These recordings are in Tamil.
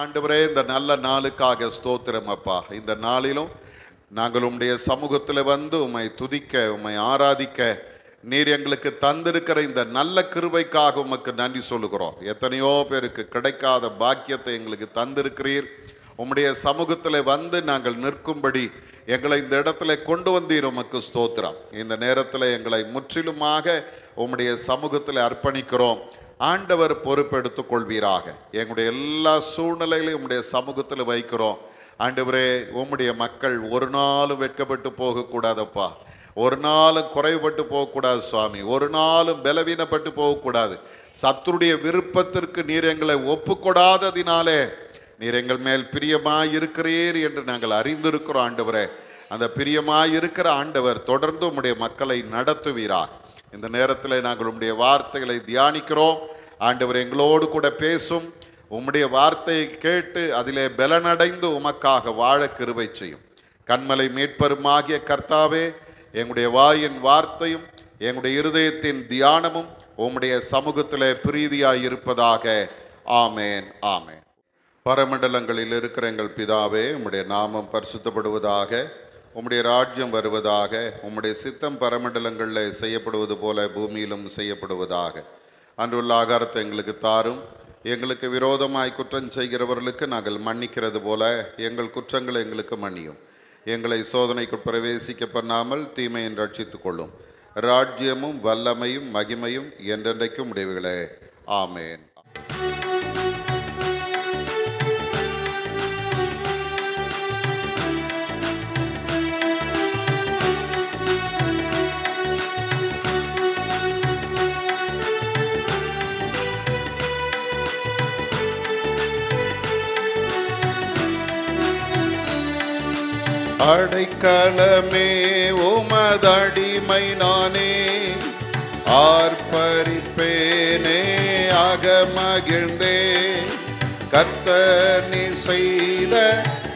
ஆண்டவரே, இந்த நல்ல நாளுக்காக ஸ்தோத்திரம் அப்பா. இந்த நாளிலும் நாங்கள் உம்முடைய சமூகத்தில் வந்து உம்மை துதிக்க, உம்மை ஆராதிக்க நீர் எங்களுக்கு தந்திருக்கிற இந்த நல்ல கிருபைக்காக உமக்கு நன்றி சொல்லுகிறோம். எத்தனையோ பேருக்கு கிடைக்காத பாக்கியத்தை எங்களுக்கு தந்திருக்கிறீர். உம்முடைய சமூகத்தில் வந்து நாங்கள் நிற்கும்படி எங்களை இந்த இடத்துல கொண்டு வந்தீர். உமக்கு ஸ்தோத்திரம். இந்த நேரத்தில் எங்களை முற்றிலுமாக உம்முடைய சமூகத்தில் அர்ப்பணிக்கிறோம். ஆண்டவர் பொறுப்பெடுத்துக் கொள்வீராக. எங்களுடைய எல்லா சூழ்நிலைகளையும் உம்முடைய சமூகத்தில் வைக்கிறோம். ஆண்டவரே, உம்முடைய மக்கள் ஒரு நாளும் வெட்கப்பட்டு போகக்கூடாதப்பா. ஒரு நாளும் குறைவுபட்டு போகக்கூடாது சுவாமி. ஒரு நாளும் பலவீனப்பட்டு போகக்கூடாது. சத்துருடைய விருப்பத்திற்கு நீர் எங்களை ஒப்புக்கொடாததினாலே நீர் எங்கள் மேல் பிரியமாய் இருக்கிறீர் என்று நாங்கள் அறிந்திருக்கிறோம். ஆண்டவரே, அந்த பிரியமாய் இருக்கிற ஆண்டவர் தொடர்ந்து உம்முடைய மக்களை நடத்துவீராக. இந்த நேரத்தில் நாங்கள் உம்முடைய வார்த்தைகளை தியானிக்கிறோம். ஆண்டவர் எங்களோடு கூட பேசும். உம்முடைய வார்த்தையை கேட்டு அதிலே பலனடைந்து உமக்காக வாழ கிருபை செய்யும். கண்மலை மீட்பருமாகிய கர்த்தாவே, எங்களுடைய வாயின் வார்த்தையும் எங்களுடைய இருதயத்தின் தியானமும் உம்முடைய சமூகத்திலே பிரீதியாய் இருப்பதாக. ஆமேன், ஆமேன். பரமண்டலங்களில் இருக்கிற எங்கள் பிதாவே, உம்முடைய நாமம் பரிசுத்தப்படுவதாக, உம்முடைய ராஜ்யம் வருவதாக, உம்முடைய சித்தம் பரமண்டலங்களில் செய்யப்படுவது போல பூமியிலும் செய்யப்படுவதாக. அன்றுள்ள ஆகாரத்தை எங்களுக்கு தாரும். எங்களுக்கு விரோதமாய் குற்றம் செய்கிறவர்களுக்கு நாங்கள் மன்னிக்கிறது போல எங்கள் குற்றங்களை எங்களுக்கு மன்னியும். எங்களை சோதனைக்கு பிரவேசிக்க பண்ணாமல் தீமையை ரட்சித்துக் கொள்ளும். ராஜ்யமும் வல்லமையும் மகிமையும் என்றென்றைக்கும் உடையவைகளே. ஆமேன். அடைக்கலமே உமதடிமை நானே, ஆர்ப்பரிப்பேனே அகமகிழ்ந்தே. கர்த்தர் நீ செய்த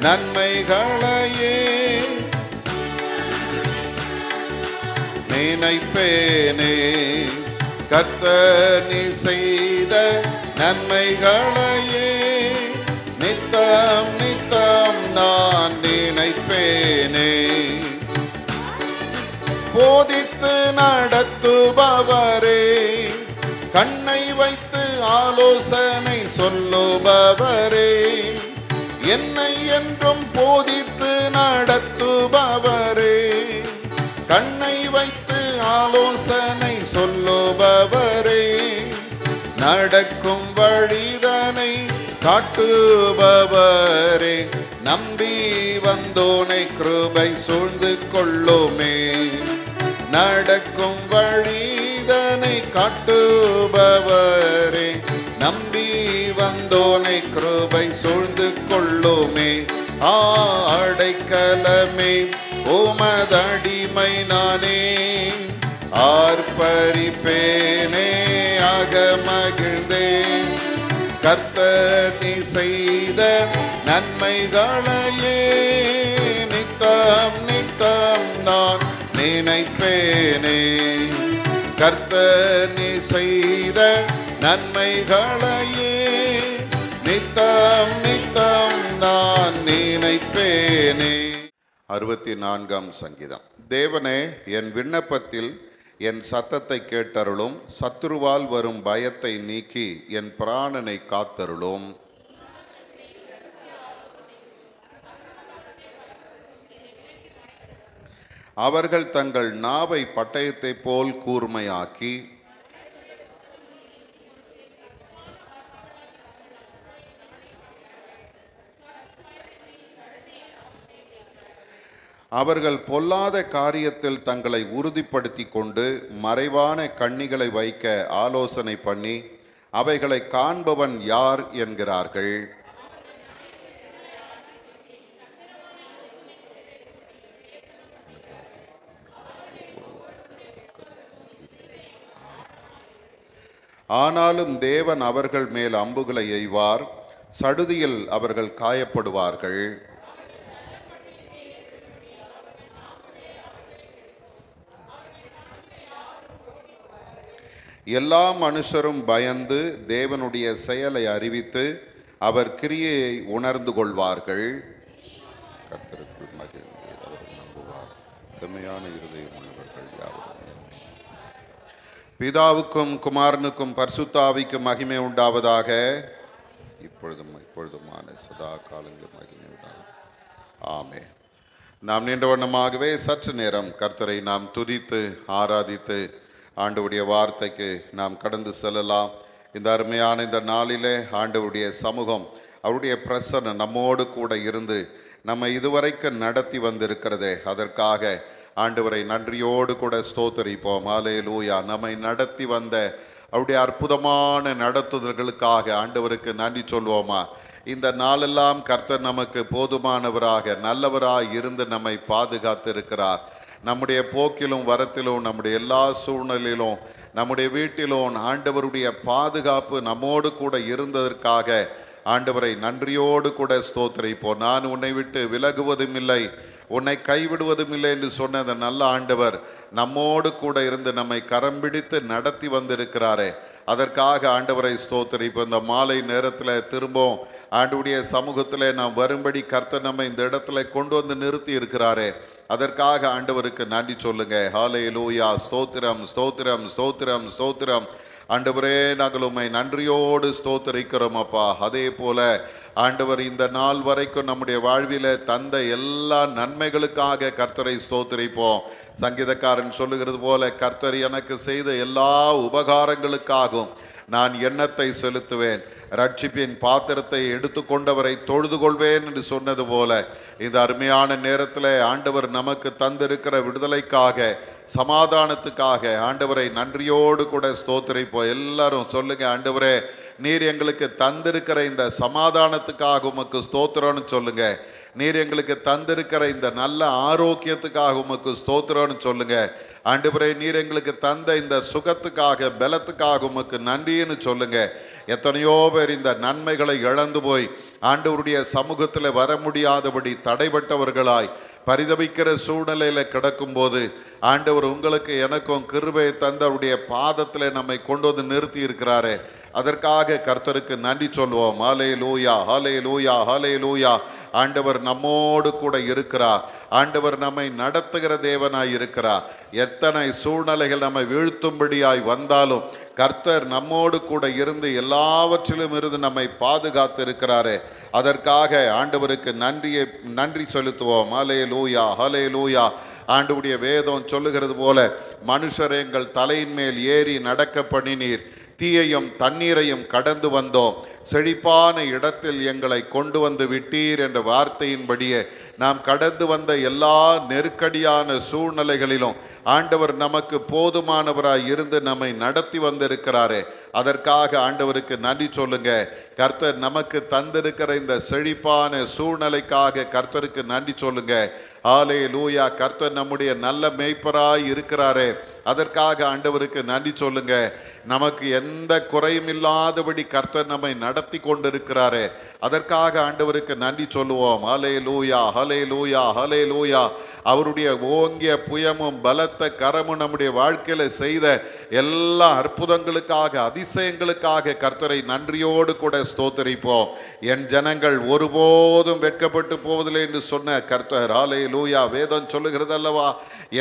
நன்மைகளையே நினைப்பேனே. கர்த்தர் நீ செய்த நன்மைகளையே நித்தம் நித்தம் நான் நினைப்பேனே. போதித்து நடத்துபவரே, கண்ணை வைத்து ஆலோசனை சொல்லுபவரே, என்னை என்றும் போதித்து நடத்துபவரே, கண்ணை வைத்து ஆலோசனை சொல்லுபவரே, நடக்கும் வழிதனை காட்டுபவரே, நம்பி வந்தோனை கிருபை சூழ்ந்து கொள்ளுமே. நடக்கும் வழிதனை காட்டுபவரே, நம்பி வந்தோனை கிருபை சூழ்ந்து கொள்ளுமே. அடைக்கலமே உமதடிமை நானே, ஆர்ப்பரிப்பேனே அகமகிழ்ந்தே. கர்த்தர் நீ செய்த நன்மைகளையே நித்தம் நித்தம் நான் நினைப்பேனே. கர்த்தர் நீ செய்த நன்மைகளையே நித்தம் நித்தம் நான் நினைப்பேனே. 64ஆம் சங்கீதம். தேவனே, என் விண்ணப்பத்தில் என் சத்தத்தை கேட்டருளும். சத்துருவால் வரும் பயத்தை நீக்கி என் பிராணனை காத்தருளும். அவர்கள் தங்கள் நாவை பட்டயத்தை போல் கூர்மையாக்கி அவர்கள் பொல்லாத காரியத்தில் தங்களை உறுதிப்படுத்தி கொண்டு மறைவான கண்ணிகளை வைக்க ஆலோசனை பண்ணி அவைகளை காண்பவன் யார் என்கிறார்கள். ஆனாலும் தேவன் அவர்கள் மேல் அம்புகளை எய்வார், சடுதியில் அவர்கள் காயப்படுவார்கள். எல்லா மனுஷரும் பயந்து தேவனுடைய செயலை அறிவித்து அவர் கிரியையை உணர்ந்து கொள்வார்கள். கர்த்தருக்கு மகிழ்ந்து அவர் நம்புவார். செம்மையான இருதயம் உள்ளவர்கள் யாவரும். பிதாவுக்கும் குமாரனுக்கும் பரிசுத்த ஆவிக்கும் மகிமை உண்டாவதாக, இப்பொழுதுமான சதா காலங்களும் மகிமை உண்டாகும். ஆமென். நாம் நின்ற வண்ணமாகவே சற்று நேரம் கர்த்தரை நாம் துதித்து ஆராதித்து ஆண்டவருடைய வார்த்தைக்கு நாம் கடந்து செல்லலாம். இந்த அருமையான இந்த நாளிலே ஆண்டவருடைய சமூகம், அவருடைய பிரசன்னம் நம்மோடு கூட இருந்து நம்ம இதுவரைக்கும் நடத்தி வந்திருக்கிறதே, அதற்காக ஆண்டவரை நன்றியோடு கூட ஸ்தோத்தரிப்போம். ஹல்லேலூயா. நம்மை நடத்தி வந்த அவருடைய அற்புதமான நடத்துதல்களுக்காக ஆண்டவருக்கு நன்றி சொல்வோமா? இந்த நாளெல்லாம் கர்த்தர் நமக்கு போதுமானவராக நல்லவராக இருந்து நம்மை பாதுகாத்து இருக்கிறார். நம்முடைய போக்கிலும் வரத்திலும் நம்முடைய எல்லா சூழ்நிலையிலும் நம்முடைய வீட்டிலும் ஆண்டவருடைய பாதுகாப்பு நம்மோடு கூட இருந்ததற்காக ஆண்டவரை நன்றியோடு கூட ஸ்தோத்திரிப்போம். நான் உன்னை விட்டு விலகுவதும் இல்லை, உன்னை கைவிடுவதும் இல்லை என்று சொன்ன அந்த நல்ல ஆண்டவர் நம்மோடு கூட இருந்து நம்மை கரம் பிடித்து நடத்தி வந்திருக்கிறாரே, அதற்காக ஆண்டவரை ஸ்தோத்திரிப்போம். இந்த மாலை நேரத்தில் திரும்பவும் ஆண்டவருடைய சமூகத்தில் நாம் வரும்படி கர்த்தர் நம்மை இந்த இடத்துல கொண்டு வந்து நிறுத்தி இருக்கிறாரே, அதற்காக ஆண்டவருக்கு நன்றி சொல்லுங்க. ஹல்லேலூயா. ஸ்தோத்திரம் ஸ்தோத்திரம் ஸ்தோத்திரம் ஸ்தோத்திரம். ஆண்டவரே, நாங்கள் உம்மை நன்றியோடு ஸ்தோத்திரிக்கிறோம் அப்பா. அதே போல ஆண்டவர் இந்த நாள் வரைக்கும் நம்முடைய வாழ்வில தந்த எல்லா நன்மைகளுக்காக கர்த்தரை ஸ்தோத்திரிப்போம். சங்கீதக்காரன் சொல்லுகிறது போல, கர்த்தர் எனக்கு செய்த எல்லா உபகாரங்களுக்காகவும் நான் எண்ணத்தை செலுத்துவேன், ரட்சிப்பின் பாத்திரத்தை எடுத்துக்கொண்டவரை தொழுது கொள்வேன் என்று சொன்னது போல, இந்த அருமையான நேரத்தில் ஆண்டவர் நமக்கு தந்திருக்கிற விடுதலைக்காக, சமாதானத்துக்காக ஆண்டவரை நன்றியோடு கூட ஸ்தோத்திரிப்போம். எல்லாரும் சொல்லுங்க, ஆண்டவரே, நீர் எங்களுக்கு தந்திருக்கிற இந்த சமாதானத்துக்காக உமக்கு ஸ்தோத்திரம்னு சொல்லுங்க. நீர் எங்களுக்கு தந்திருக்கிற இந்த நல்ல ஆரோக்கியத்துக்காக உமக்கு ஸ்தோத்திரம்னு சொல்லுங்க. ஆண்டவரே, நீர் எங்களுக்கு தந்த இந்த சுகத்துக்காக, பலத்துக்காக உமக்கு நன்றின்னு சொல்லுங்க. எத்தனையோ பேர் இந்த நன்மைகளை இழந்து போய் ஆண்டவருடைய சமூகத்தில் வர முடியாதபடி தடைபட்டவர்களாய் பரிதபிக்கிற சூழ்நிலையில் கிடக்கும் போது ஆண்டவர் உங்களுக்கு எனக்கும் கிருபையை தந்து அவருடைய பாதத்தில் நம்மை கொண்டு வந்து நிறுத்தி இருக்கிறாரே, அதற்காக கர்த்தருக்கு நன்றி சொல்வோம். ஹல்லேலூயா ஹல்லேலூயா ஹல்லேலூயா. ஆண்டவர் நம்மோடு கூட இருக்கிறார். ஆண்டவர் நம்மை நடத்துகிற தேவனாய் இருக்கிறார். எத்தனை சூழ்நிலைகள் நம்மை வீழ்த்தும்படியாய் வந்தாலும் கர்த்தர் நம்மோடு கூட இருந்து எல்லாவற்றிலும் இருந்து நம்மை பாதுகாத்து இருக்கிறாரே, அதற்காக ஆண்டவருக்கு நன்றி செலுத்துவோம். ஹல்லேலூயா ஹல்லேலூயா. ஆண்டவருடைய வேதம் சொல்லுகிறது போல, மனுஷர் எங்கள் தலையின் மேல் ஏறி நடக்க பண்ணினீர், தீயையும் தண்ணீரையும் கடந்து வந்தோம், செழிப்பான இடத்தில் எங்களை கொண்டு வந்து விட்டீர் என்ற வார்த்தையின்படியே நாம் கடந்து வந்த எல்லா நெருக்கடியான சூழ்நிலைகளிலும் ஆண்டவர் நமக்கு போதுமானவராய் இருந்து நம்மை நடத்தி வந்திருக்கிறாரே, அதற்காக ஆண்டவருக்கு நன்றி சொல்லுங்க. கர்த்தர் நமக்கு தந்திருக்கிற இந்த செழிப்பான சூழ்நிலைக்காக கர்த்தருக்கு நன்றி சொல்லுங்க. ஹல்லேலூயா. கர்த்தர் நம்முடைய நல்ல மேய்ப்பராய் இருக்கிறாரே, அதற்காக ஆண்டவருக்கு நன்றி சொல்லுங்க. நமக்கு எந்த குறையும் இல்லாதபடி கர்த்தர் நம்மை நடத்தி கொண்டிருக்கிறாரே, அதற்காக ஆண்டவருக்கு நன்றி சொல்லுவோம். ஹல்லேலூயா ஹல்லேலூயா ஹல்லேலூயா. அவருடைய ஓங்கிய புயமும் பலத்த கரமும் நம்முடைய வாழ்க்கையில செய்த எல்லா அற்புதங்களுக்காக, அதிசயங்களுக்காக கர்த்தரை நன்றியோடு கூட ஸ்தோத்திரிப்போம். என் ஜனங்கள் ஒருபோதும் வெட்கப்பட்டு போவதில்லை என்று சொன்ன கர்த்தர், ஹல்லேலூயா. வேதம் சொல்லுகிறது அல்லவா,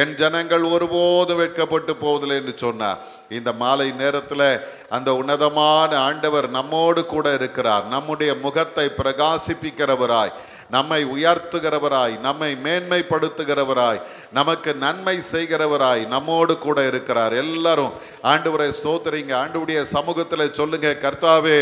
என் ஜனங்கள் ஒருபோதும் வெட்கப்பட்டு போவதில்லை என்று சொன்னார். இந்த மாலை நேரத்தில் அந்த உன்னதமான ஆண்டவர் நம்மோடு கூட இருக்கிறார். நம்முடைய முகத்தை பிரகாசிப்பிக்கிறவராய், நம்மை உயர்த்துகிறவராய், நம்மை மேன்மைப்படுத்துகிறவராய், நமக்கு நன்மை செய்கிறவராய் நம்மோடு கூட இருக்கிறார். எல்லாரும் ஆண்டவரை ஸ்தோத்திரிங்க. ஆண்டவருடைய சமூகத்தில் சொல்லுங்க, கர்த்தாவே,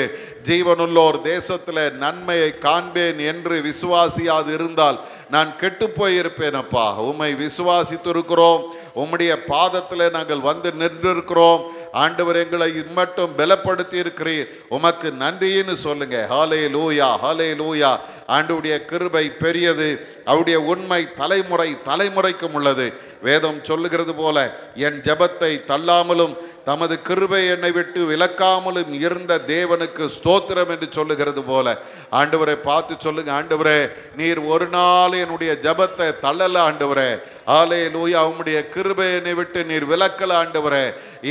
ஜீவனுள்ளோர் தேசத்தில் நன்மையை காண்பேன் என்று விசுவாசியாது இருந்தால் நான் கெட்டு போயிருப்பேன் அப்பா. உம்மை விசுவாசித்திருக்கிறோம், உம்முடைய பாதத்தில் நாங்கள் வந்து நின்றிருக்கிறோம். ஆண்டவர் எங்களை இம்மட்டும் பலப்படுத்தி இருக்கிறீர், உமக்கு நன்றின்னு சொல்லுங்க. ஹல்லேலூயா ஹல்லேலூயா. ஆண்டவருடைய கிருபை பெரியது, அவருடைய உண்மை தலைமுறைக்கும் உள்ளது. வேதம் சொல்லுகிறது போல, என் ஜெபத்தை தள்ளாமலும் தமது கிருபை என்னை விட்டு விலக்காமலும் இருந்த தேவனுக்கு ஸ்தோத்திரம் என்று சொல்லுகிறது போல, ஆண்டவரை பார்த்து சொல்லுங்க, ஆண்டவரே, நீர் ஒரு நாள் என்னுடைய ஜெபத்தை தள்ளல ஆண்டவரே. ஹல்லேலூயா. உம்முடைய கிருபையை விட்டு நீர் விலக்கல ஆண்டவரே.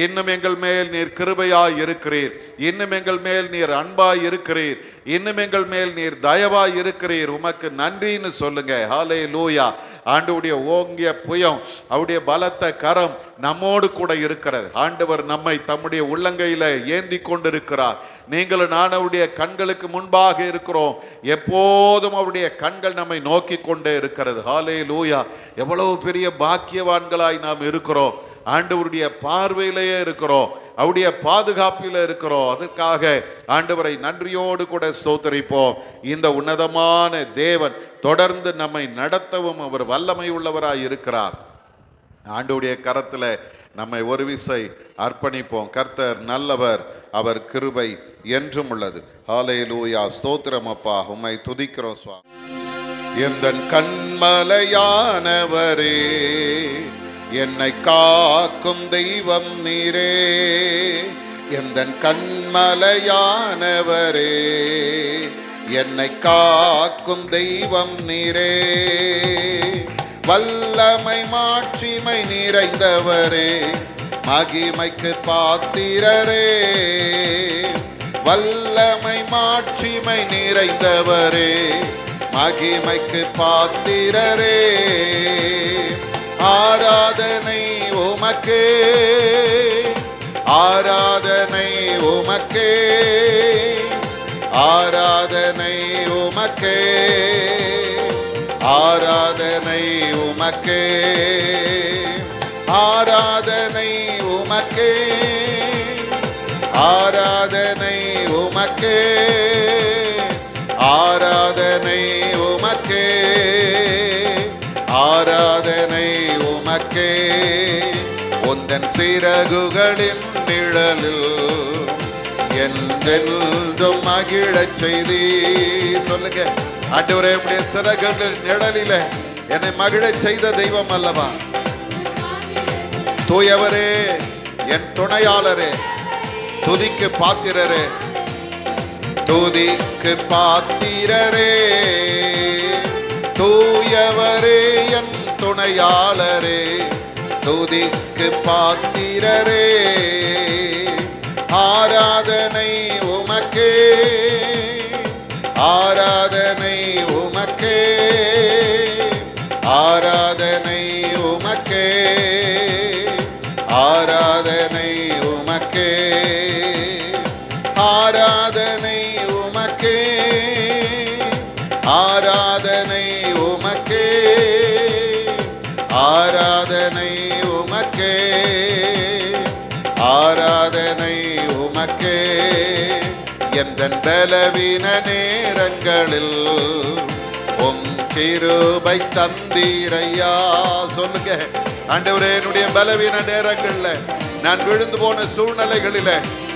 இன்னும் எங்கள் மேல் நீர் கிருபையாய் இருக்கிறீர், இன்னும் எங்கள் மேல் நீர் அன்பாய் இருக்கிறீர், இன்னும் எங்கள் மேல் நீர் தயவாய் இருக்கிறீர். உமக்கு நன்றின்னு சொல்லுங்க. ஹல்லேலூயா. ஆண்டவருடைய ஓங்கிய புயம், அவருடைய பலத்த கரம் நம்மோடு கூட இருக்கிறது. ஆண்டவர் நம்மை தம்முடைய உள்ளங்கையில ஏந்தி கொண்டிருக்கிறார். நீங்களும் நான் அவருடைய கண்களுக்கு முன்பாக இருக்கிறோம். எப்போதும் அவருடைய கண்கள் நம்மை நோக்கி கொண்டே இருக்கிறது. ஹல்லேலூயா. எவ்வளவு பெரிய பாக்கியவான்களாய் நாம் இருக்கிறோம். ஆண்டவருடைய பார்வையிலேயே இருக்கிறோம், அவருடைய பாதுகாப்பில் இருக்கிறோம். அதற்காக ஆண்டவரை நன்றியோடு கூட ஸ்தோத்தரிப்போம். இந்த உன்னதமான தேவன் தொடர்ந்து நம்மை நடத்தவும் அவர் வல்லமை உள்ளவராய் இருக்கிறார். ஆண்டவருடைய கரத்தில் நம்மை ஒரு விசை அர்ப்பணிப்போம். கர்த்தர் நல்லவர், அவர் கிருபை என்றும் உள்ளது. ஹல்லேலூயா. ஸ்தோத்திரம் அப்பா, உம்மை துதிக்கிறோம் சுவாமி. எந்தன் கண்மலையானவரே, என்னை காக்கும் தெய்வம் நீரே. எந்தன் கண்மலையானவரே, என்னை காக்கும் தெய்வம் நீரே. வல்லமை மாட்சிமை நிறைந்தவரே, மகிமைக்கு பாத்திரரே. வல்லமை மாட்சிமை நிறைந்தவரே, மகிமைக்கு பாத்திரரே. ஆராதனை உமக்கே, ஆராதனை உமக்கே, ஆராதனை உமக்கே, ஆராதனை உமக்கே, ஆராதனை உமக்கே, ஆராதனை உமக்கே, ஆராதனை உமக்கே, ஆராதனை உமக்கே. உந்தன் சிறகுகளின் நிழலில் என்றென்றும் மகிழச் செய்தி. சொல்லுங்க ஆண்டவரே, உம்முடைய சிறகுகளின் நிழலில என்னை மகிழச் செய்த தெய்வம் அல்லவா? தூயவரே, என் துணையாளரே, துதிக்கு பாத்திரரே, துதிக்கு பாத்திரரே. தூயவரே, என் துணையாளரே, துதிக்கு பாத்திரரே. ஆராதனை உமக்கே, ஆராதனை உமக்கே, ஆராதனை உமக்கே, ஆராதனை உமக்கே, ஆராதனை உமக்கே, ஆராதனை உமக்கே, ஆராதனை உமக்கே, ஆராதனை உமக்கே. எந்தன் பலவீன நேரங்களில் உம் கிருபை தந்தீரையா. சொல்லுங்க ஆண்டவரே, என்னுடைய பலவீன நேரங்கள்ல, நான் விழுந்து போன சூழ்நிலைகளில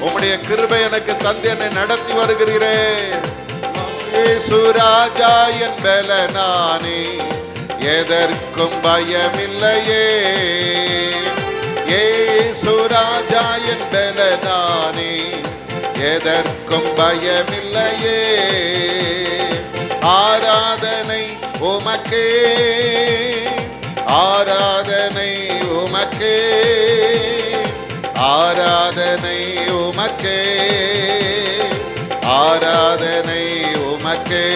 உம்முடைய கிருபை எனக்கு தந்து என்னை நடத்தி வருகிறீரே. இயேசுராஜா என் பலனானே, எதற்கும் பயமில்லையே. இயேசுராஜா என் பலனானே, எதற்கும் பயமில்லையே. ஆராதனை உமக்கே, ஆராதனை உமக்கே, ஆராதனை உமக்கே, ஆராதனை உமக்கே,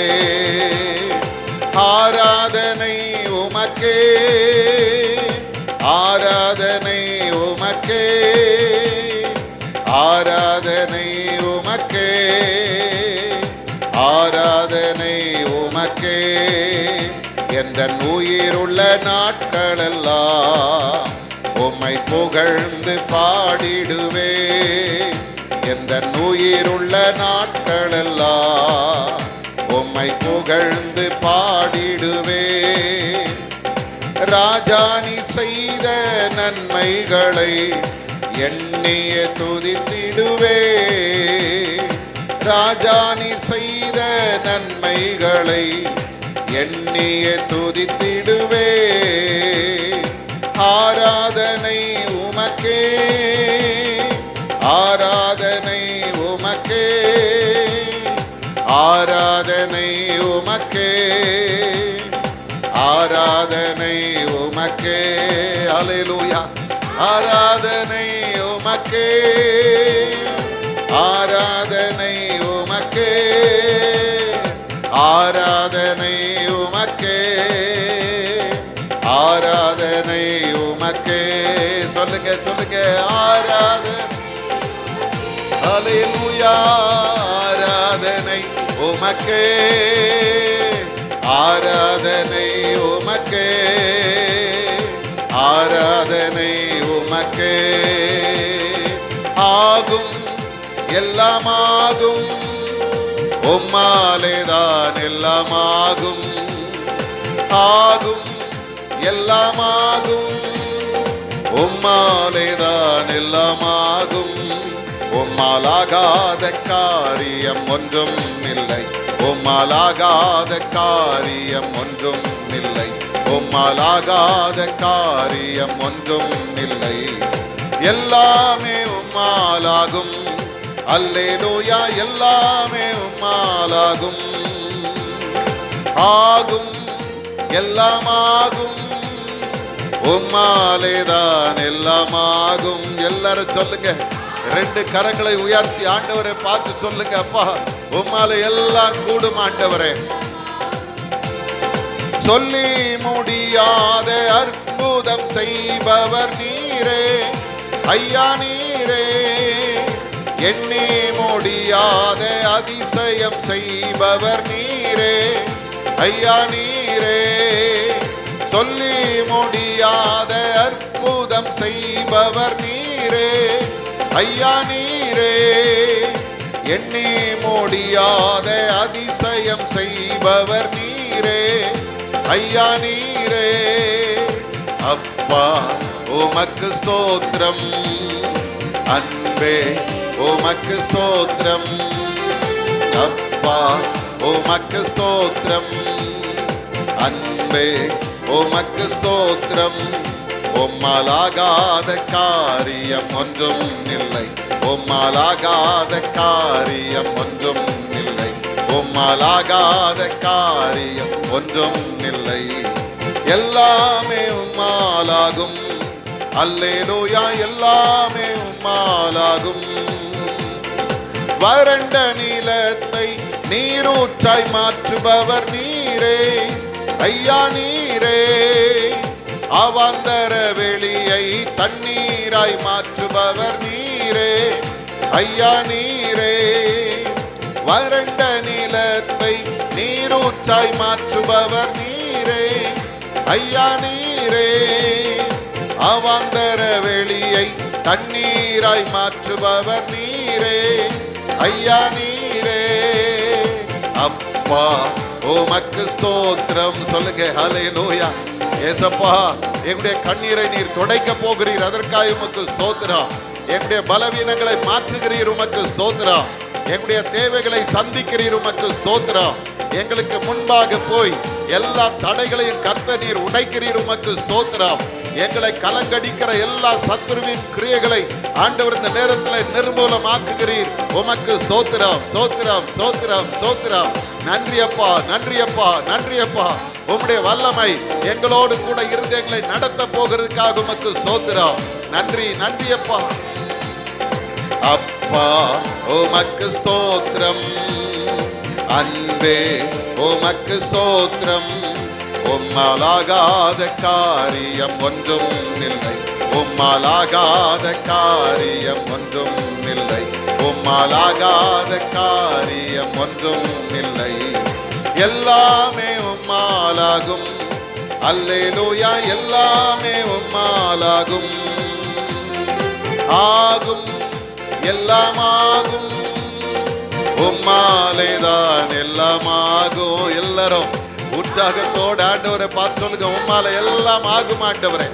ஆராதனை உமக்கே, ஆராதனை உமக்கே, ஆராதனை உமக்கே, ஆராதனை உமக்கே. எந்தன் உயிருள்ள நாட்களெல்லாம் உம்மை புகழ்ந்து பாடிடுவே. எந்தன் உயிருள்ள நாட்களெல்லாம் உம்மை புகழ்ந்து பாடிடுவே. ராஜா நீ செய்த நன்மைகளை எண்ணிய துதித்திடுவே. ராஜா நீ செய்த நன்மைகளை எண்ணிய துதித்திடுவே. ஆராதனை உமக்கே, ஆராதனை உமக்கே, ஆராதனை உமக்கே, ஆராதனை உமக்கே, உமக்கே. அல்லேலூயா. ஆராதனை உமக்கே, ஆராதனை உமக்கே, ஆராதனை உமக்கே, ஆராதனை உமக்கே. சொல்லுங்க சொல்லுங்க. ஆராதனை. அல்லேலூயா. ஆராதனை உமக்கே, ஆராதனை உமக்கே, ஆராதனை உமக்கே. ஆகும் எல்லாமாகும், உம்மாலேதான் எல்லாமாகும். ஆகும் எல்லாமாகும், உம்மாலேதான் எல்லாமாகும். உம்மாலாகாத காரியம் ஒன்றும் இல்லை, உம்மாலாகாத காரியம் ஒன்றும் இல்லை, உம்மாலாகாத காரியம் ஒன்றும் இல்லை. எல்லாமே உம்மாலாகும். அல்லேலூயா. எல்லாமே உம்மாலாகும். ஆகும் எல்லாமாகும், உம்மாலேதான் எல்லாமாகும். எல்லாரும் சொல்லுங்க. ரெண்டு கரங்களை உயர்த்தி ஆண்டவரை பார்த்து சொல்லுங்க. அப்பா, உம்மால எல்லாம் கூடும் ஆண்டவரே. சொல்லி முடியாத அற்புதம் செய்பவர் நீரே ஐயா, நீரே. எண்ணி முடியாத அதிசயம் செய்பவர் நீரே ஐயா, நீரே. சொல்லி முடியாத அற்புதம் செய்பவர் நீரே ஐயா, நீரே. எண்ணி முடியாத அதிசயம் செய்பவர் நீரே ஐயா, நீரே. அப்பா உமக்கு ஸ்தோத்திரம், அன்பே உமக்கு ஸ்தோத்திரம். அப்பா உமக்கு ஸ்தோத்திரம், அன்பே உமக்கு ஸ்தோத்திரம். உம்மாலாகாத காரியம் ஒன்றும் இல்லை, உம்மாலாகாத காரியம் ஒன்றும் இல்லை, உம்மாலாகாத காரியம் ஒன்றும் இல்லை. எல்லாமே உம்மாலாகும். அல்லேலூயா. எல்லாமே உம்மாலாகும். வறண்ட நிலத்தை நீரூற்றாய் மாற்றுபவர் நீரே ஐயா, நீரே. அவாந்தர வெளியை தண்ணீராய் மாற்றுபவர் நீரே ஐயா, நீரே. வறண்ட நிலத்தை நீரூற்றாய் மாற்றுபவர் நீரே ஐயா, நீரே. அவாந்தர வெளியை தண்ணீராய் மாற்றுபவர் நீரே ஐயா, நீரே. அப்பா உமக்கு ஸ்தோத்திரம். சொல்லுங்க. ஹல்லேலூயா. ஏசப்பா, எங்களுடைய கண்ணீரை நீர் துடைக்க போகிறீர், அதற்காக உமக்கு ஸ்தோத்திரம். எங்களுடைய பலவீனங்களை மாற்றுகிறீர், உமக்கு ஸ்தோத்திரம். எங்களுடைய தேவைகளை சந்திக்கிறீர், உமக்கு ஸ்தோத்திரம். எங்களுக்கு முன்பாக போய் எல்லா தடைகளையும் கர்த்தர் நீர் உடைக்கிறீர், உமக்கு ஸ்தோத்திரம். எங்களை கலங்கடிக்கிற எல்லா சத்துருவின் கிரியைகளை ஆண்டவர் இந்த நேரத்தில் நிர்மூலமாக்குகிறீர், உமக்கு ஸ்தோத்திரம், ஸ்தோத்திரம், ஸ்தோத்திரம், ஸ்தோத்திரம். நன்றி அப்பா, நன்றி அப்பா, நன்றி அப்பா. உம்முடைய வல்லமை எங்களோடு கூட இருந்து எங்களை நடத்த போகிறதுக்காக உமக்கு ஸ்தோத்திரம். நன்றி, நன்றி அப்பா. அப்பா உமக்கு ஸ்தோத்திரம், அன்பே உமக்கு ஸ்தோத்திரம். உம்மாலாகாத காரியம் ஒன்றும் இல்லை, உம்மாலாகாத காரியம் ஒன்றும் இல்லை, உம்மாலாகாத காரியம் ஒன்றும் இல்லை. எல்லாமே உம்மாலாகும். அல்லேலூயா. எல்லாமே உம்மாலாகும். ஆகும் எல்லாமாகும், உம்மாலேதான் எல்லாமாகும். எல்லாரும் உற்சாகத்தோடு ஆண்டவரை பார்த்து சொல்லுங்க. உம்மால எல்லாம் ஆகும் ஆண்டவரே.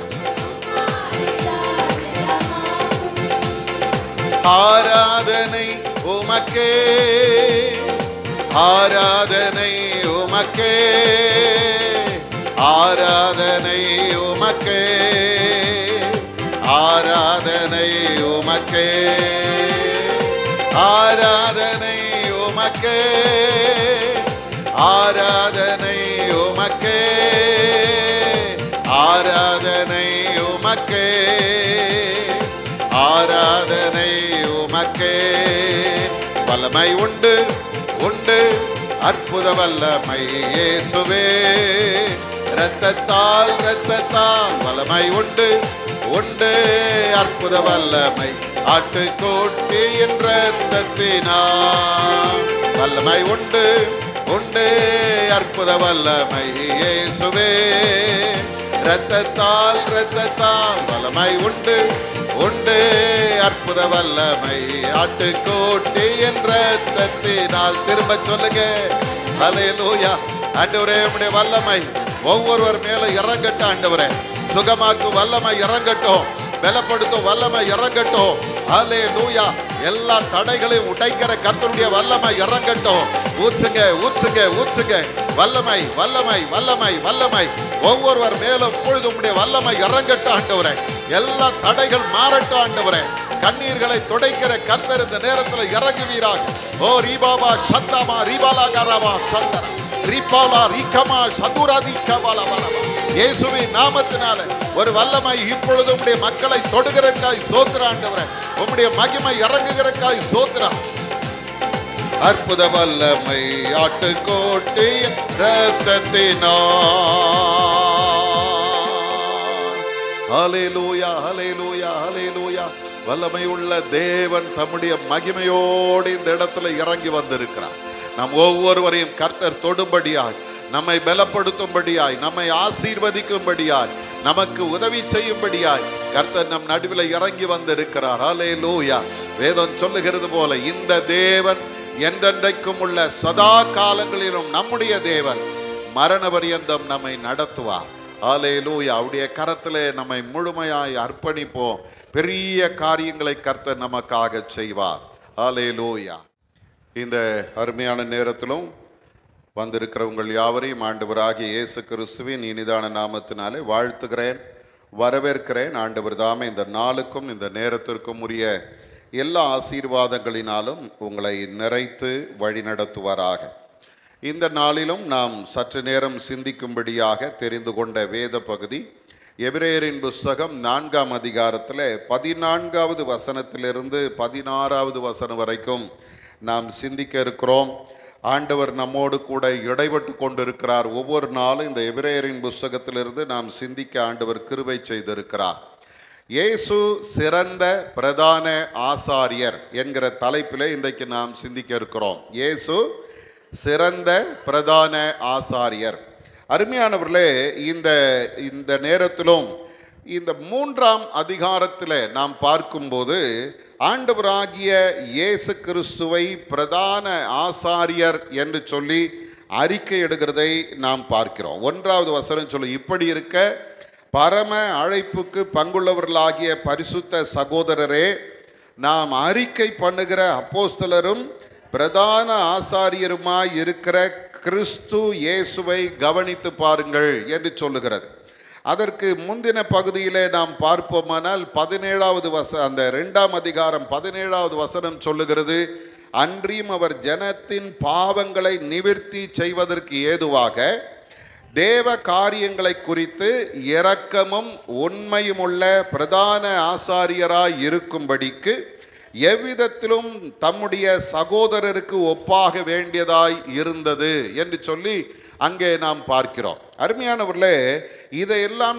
ஆராதனை உமக்கே, ஆராதனை உமக்கே, ஆராதனை உமக்கே, ஆராதனை உமக்கே, ஆராதனை உமக்கே, ஆராதனை உமக்கே, ஆராதனை உமக்கே, ஆராதனை உமக்கே. வல்லமை உண்டு உண்டு, அற்புத வல்லமை இயேசுவே. இரத்தத்தால் இரத்தத்தால் வல்லமை உண்டு உண்டு, அற்புத வல்லமை ஆட்டுக்குட்டியின் இரத்தத்தினால். வல்லமை உண்டு உண்டு, அற்புத வல்லமை இயேசுவே. இரத்தத்தால் இரத்தத்தால் வல்லமை உண்டு உண்டு, அற்புத வல்லமை ஆட்டுக்குட்டியின் இரத்தத்தினால். திரும்ப சொல்லுங்க, ஹல்லேலூயா. ஆண்டவரே, உம்முடைய வல்லமை ஒவ்வொருவர் மேல இறங்கட்டும். ஆண்டவரே, சுகமாக்கும் வல்லமை இறங்கட்டும், பலப்படுத்தும் வல்லமை இறங்கட்டும். ஹல்லேலூயா. எல்லா தடைகளையும் உடைக்கிற கர்த்தருடைய வல்லமை இறங்கட்டும். ஊற்றுங்க ஊற்றுங்க ஊற்றுங்க, வல்லமை வல்லமை வல்லமை வல்லமை ஒவ்வொருவர் மேலும் பொழுது உம்முடைய வல்லமை இறங்கட்டும். ஆண்டவரே, எல்லா தடைகள் மாறட்டும். ஆண்டவரே, கண்ணீர்களை துடைக்கிற கர்த்தர் இந்த நேரத்தில் இறங்குவீராக. ஓ ரீபாபா சந்தாமா ரீபாலா கராபா சந்தர ரிபாலா ரிகமா சதுராதி கபாலா பரபா. இயேசுவின் நாமத்தினால ஒரு வல்லமை இப்பொழுது உம்முடைய மக்களை தொடுகிறக்காய் சோத்திர. ஆண்டவரே, உம்முடைய மகிமை இறங்குகிறக்காய் சோத்திர. அற்புத வல்லமை ஆட்டுக்கோட்டியின் இரத்தத்தினால். ஹல்லேலூயா ஹல்லேலூயா ஹல்லேலூயா. வல்லமை உள்ள தேவன் தம்முடைய மகிமையோடு இந்த இடத்துல இறங்கி வந்திருக்கிறார். நம் ஒவ்வொருவரையும் கர்த்தர் தொடும்படியாய், நம்மை பலப்படுத்தும்படியாய், நம்மை ஆசீர்வதிக்கும்படியாய், நமக்கு உதவி செய்யும்படியாய் கர்த்தர் நம் நடுவில் இறங்கி வந்திருக்கிறார். ஹல்லேலூயா. வேதம் சொல்லுகிறது போல இந்த தேவன் என்றென்றைக்கும் உள்ள சதா காலங்களிலும் நம்முடைய தேவன் மரண பரியந்தம் நம்மை நடத்துவார். ஹல்லேலூயா. அவருடைய கரத்திலே நம்மை முழுமையாய் அர்ப்பணிப்போம். பெரிய காரியங்களை கர்த்தர் நமக்காக செய்வார். ஹல்லேலூயா. இந்த அருமையான நேரத்திலும் வந்திருக்கிற உங்கள் யாவரையும் ஆண்டவராகிய இயேசு கிறிஸ்துவின் இனிதான நாமத்தினாலே வாழ்த்துகிறேன், வரவேற்கிறேன். ஆண்டவர் தாமே இந்த நாளுக்கும் இந்த நேரத்திற்கும் உரிய எல்லா ஆசீர்வாதங்களினாலும் உங்களை நிறைத்து வழி நடத்துவாராக. இந்த நாளிலும் நாம் சற்று நேரம் சிந்திக்கும்படியாக தெரிந்து கொண்ட வேத பகுதி எபிரேயரின் புஸ்தகம் 4ஆம் அதிகாரத்தில் 14வது வசனத்திலிருந்து 16வது வசனம் வரைக்கும் நாம் சிந்திக்க இருக்கிறோம். ஆண்டவர் நம்மோடு கூட இடைப்பட்டு கொண்டிருக்கிறார். ஒவ்வொரு நாளும் இந்த எபிரேயரின் புஸ்தகத்திலிருந்து நாம் சிந்திக்க ஆண்டவர் கிருபை செய்திருக்கிறார். இயேசு சிறந்த பிரதான ஆசாரியர் என்கிற தலைப்பிலே இன்றைக்கு நாம் சிந்திக்க இருக்கிறோம். இயேசு சிறந்த பிரதான ஆசாரியர். அருமையானவர்களே, இந்த நேரத்திலும் இந்த 3ஆம் அதிகாரத்தில் நாம் பார்க்கும்போது ஆண்டவராகிய இயேசு கிறிஸ்துவை பிரதான ஆசாரியர் என்று சொல்லி அறிக்கை எடுக்கிறதை நாம் பார்க்கிறோம். 1வது வசனம் சொல்லி, இப்படி இருக்க பரம அழைப்புக்கு பங்குள்ளவர்களாகிய பரிசுத்த சகோதரரே, நாம் அறிக்கை பண்ணுகிற அப்போஸ்தலரும் பிரதான ஆசாரியருமாய் இருக்கிற கிறிஸ்து இயேசுவை கவனித்து பாருங்கள் என்று சொல்லுகிறது. அதற்கு முந்தின பகுதியிலே நாம் பார்ப்போமானால் 17வது அந்த 2ஆம் அதிகாரம் 17வது வசனம் சொல்லுகிறது, அன்றியும் அவர் ஜனத்தின் பாவங்களை நிவர்த்தி செய்வதற்கு ஏதுவாக தேவ காரியங்களை குறித்து இரக்கமும் உண்மையுமுள்ள பிரதான ஆசாரியராய் இருக்கும்படிக்கு எவ்விதத்திலும் தம்முடைய சகோதரருக்கு ஒப்பாக வேண்டியதாய் இருந்தது என்று சொல்லி அங்கே நாம் பார்க்கிறோம். அருமையானவர்களே, இதையெல்லாம்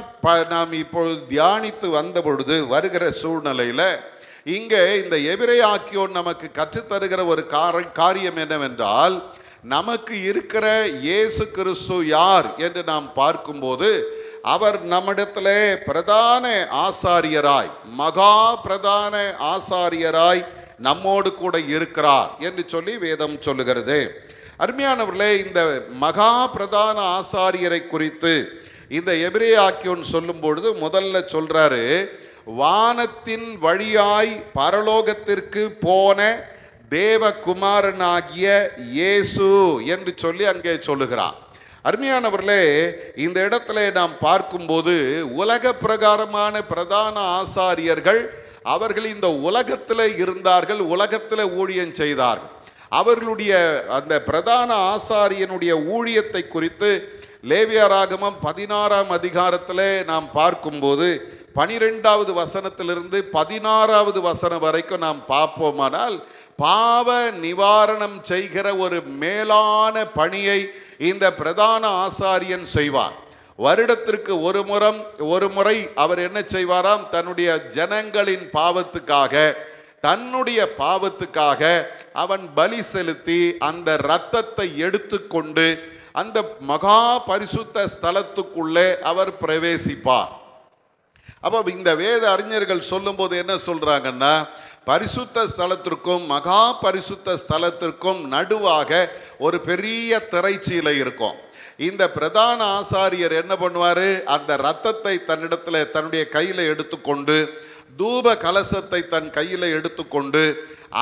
நாம் இப்பொழுது தியானித்து வந்த பொழுது வருகிற சூழ்நிலையில் இங்கே இந்த எபிரேயாக்கியோன் நமக்கு கற்றுத்தருகிற ஒரு காரியம் என்னவென்றால், நமக்கு இருக்கிற இயேசு கிறிஸ்து யார் என்று நாம் பார்க்கும்போது அவர் நம்மிடத்திலே பிரதான ஆசாரியராய், மகா பிரதான ஆசாரியராய் நம்மோடு கூட இருக்கிறார் என்று சொல்லி வேதம் சொல்லுகிறது. அருமையானவர்களே, இந்த மகா பிரதான ஆசாரியரை குறித்து இந்த எபிரேயாக்கியோன் சொல்லும் பொழுது முதல்ல சொல்றாரு, வானத்தின் வழியாய் பரலோகத்திற்கு போன தேவகுமாரனாகிய இயேசு என்று சொல்லி அங்கே சொல்லுகிறார். அருமையானவர்களே, இந்த இடத்துல நாம் பார்க்கும்போது உலக பிரகாரமான பிரதான ஆசாரியர்கள் அவர்கள் இந்த உலகத்தில் இருந்தார்கள், உலகத்தில் ஊழியம் செய்தார்கள். அவர்களுடைய அந்த பிரதான ஆசாரியனுடைய ஊழியத்தை குறித்து லேவியராகமம் 16ஆம் அதிகாரத்தில் நாம் பார்க்கும்போது 12வது வசனத்திலிருந்து 16வது வசனம் வரைக்கும் நாம் பார்ப்போமானால், பாவ நிவாரணம் செய்கிற ஒரு மேலான பணியை இந்த பிரதான ஆசாரியன் செய்வார். வருடத்திற்கு ஒரு முறை அவர் என்ன செய்வாராம்? தன்னுடைய ஜனங்களின் பாவத்துக்காக, தன்னுடைய பாவத்துக்காக அவன் பலி செலுத்தி அந்த இரத்தத்தை எடுத்துக்கொண்டு அந்த மகா பரிசுத்த ஸ்தலத்துக்குள்ளே அவர் பிரவேசிப்பார். அப்போ இந்த வேத அறிஞர்கள் சொல்லும்போது என்ன சொல்றாங்கன்னா, பரிசுத்த ஸ்தலத்திற்கும் மகா பரிசுத்த ஸ்தலத்திற்கும் நடுவாக ஒரு பெரிய திரைச்சீலை இருக்கும். இந்த பிரதான ஆசாரியர் என்ன பண்ணுவார்? அந்த இரத்தத்தை தன்னிடத்தில் தன்னுடைய கையில் எடுத்துக்கொண்டு, தூப கலசத்தை தன் கையில் எடுத்துக்கொண்டு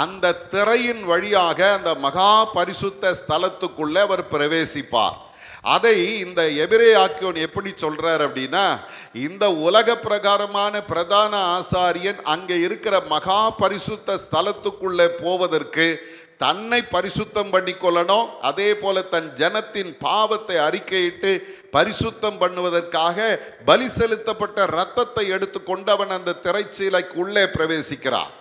அந்த திரையின் வழியாக அந்த மகா பரிசுத்த ஸ்தலத்துக்குள்ளே அவர் பிரவேசிப்பார். அதை இந்த எபிரேயாக்கியோன் எப்படி சொல்றார் அப்படின்னா, இந்த உலக பிரகாரமான பிரதான ஆசாரியன் அங்கே இருக்கிற மகா பரிசுத்த ஸ்தலத்துக்குள்ளே போவதற்கு தன்னை பரிசுத்தம் பண்ணிக்கொள்ளணும். அதே போல தன் ஜனத்தின் பாவத்தை அறிக்கையிட்டு பரிசுத்தம் பண்ணுவதற்காக பலி செலுத்தப்பட்ட இரத்தத்தை எடுத்துக்கொண்டு அவன் அந்த திரைச்சீலைக்குள்ளே பிரவேசிக்கிறான்.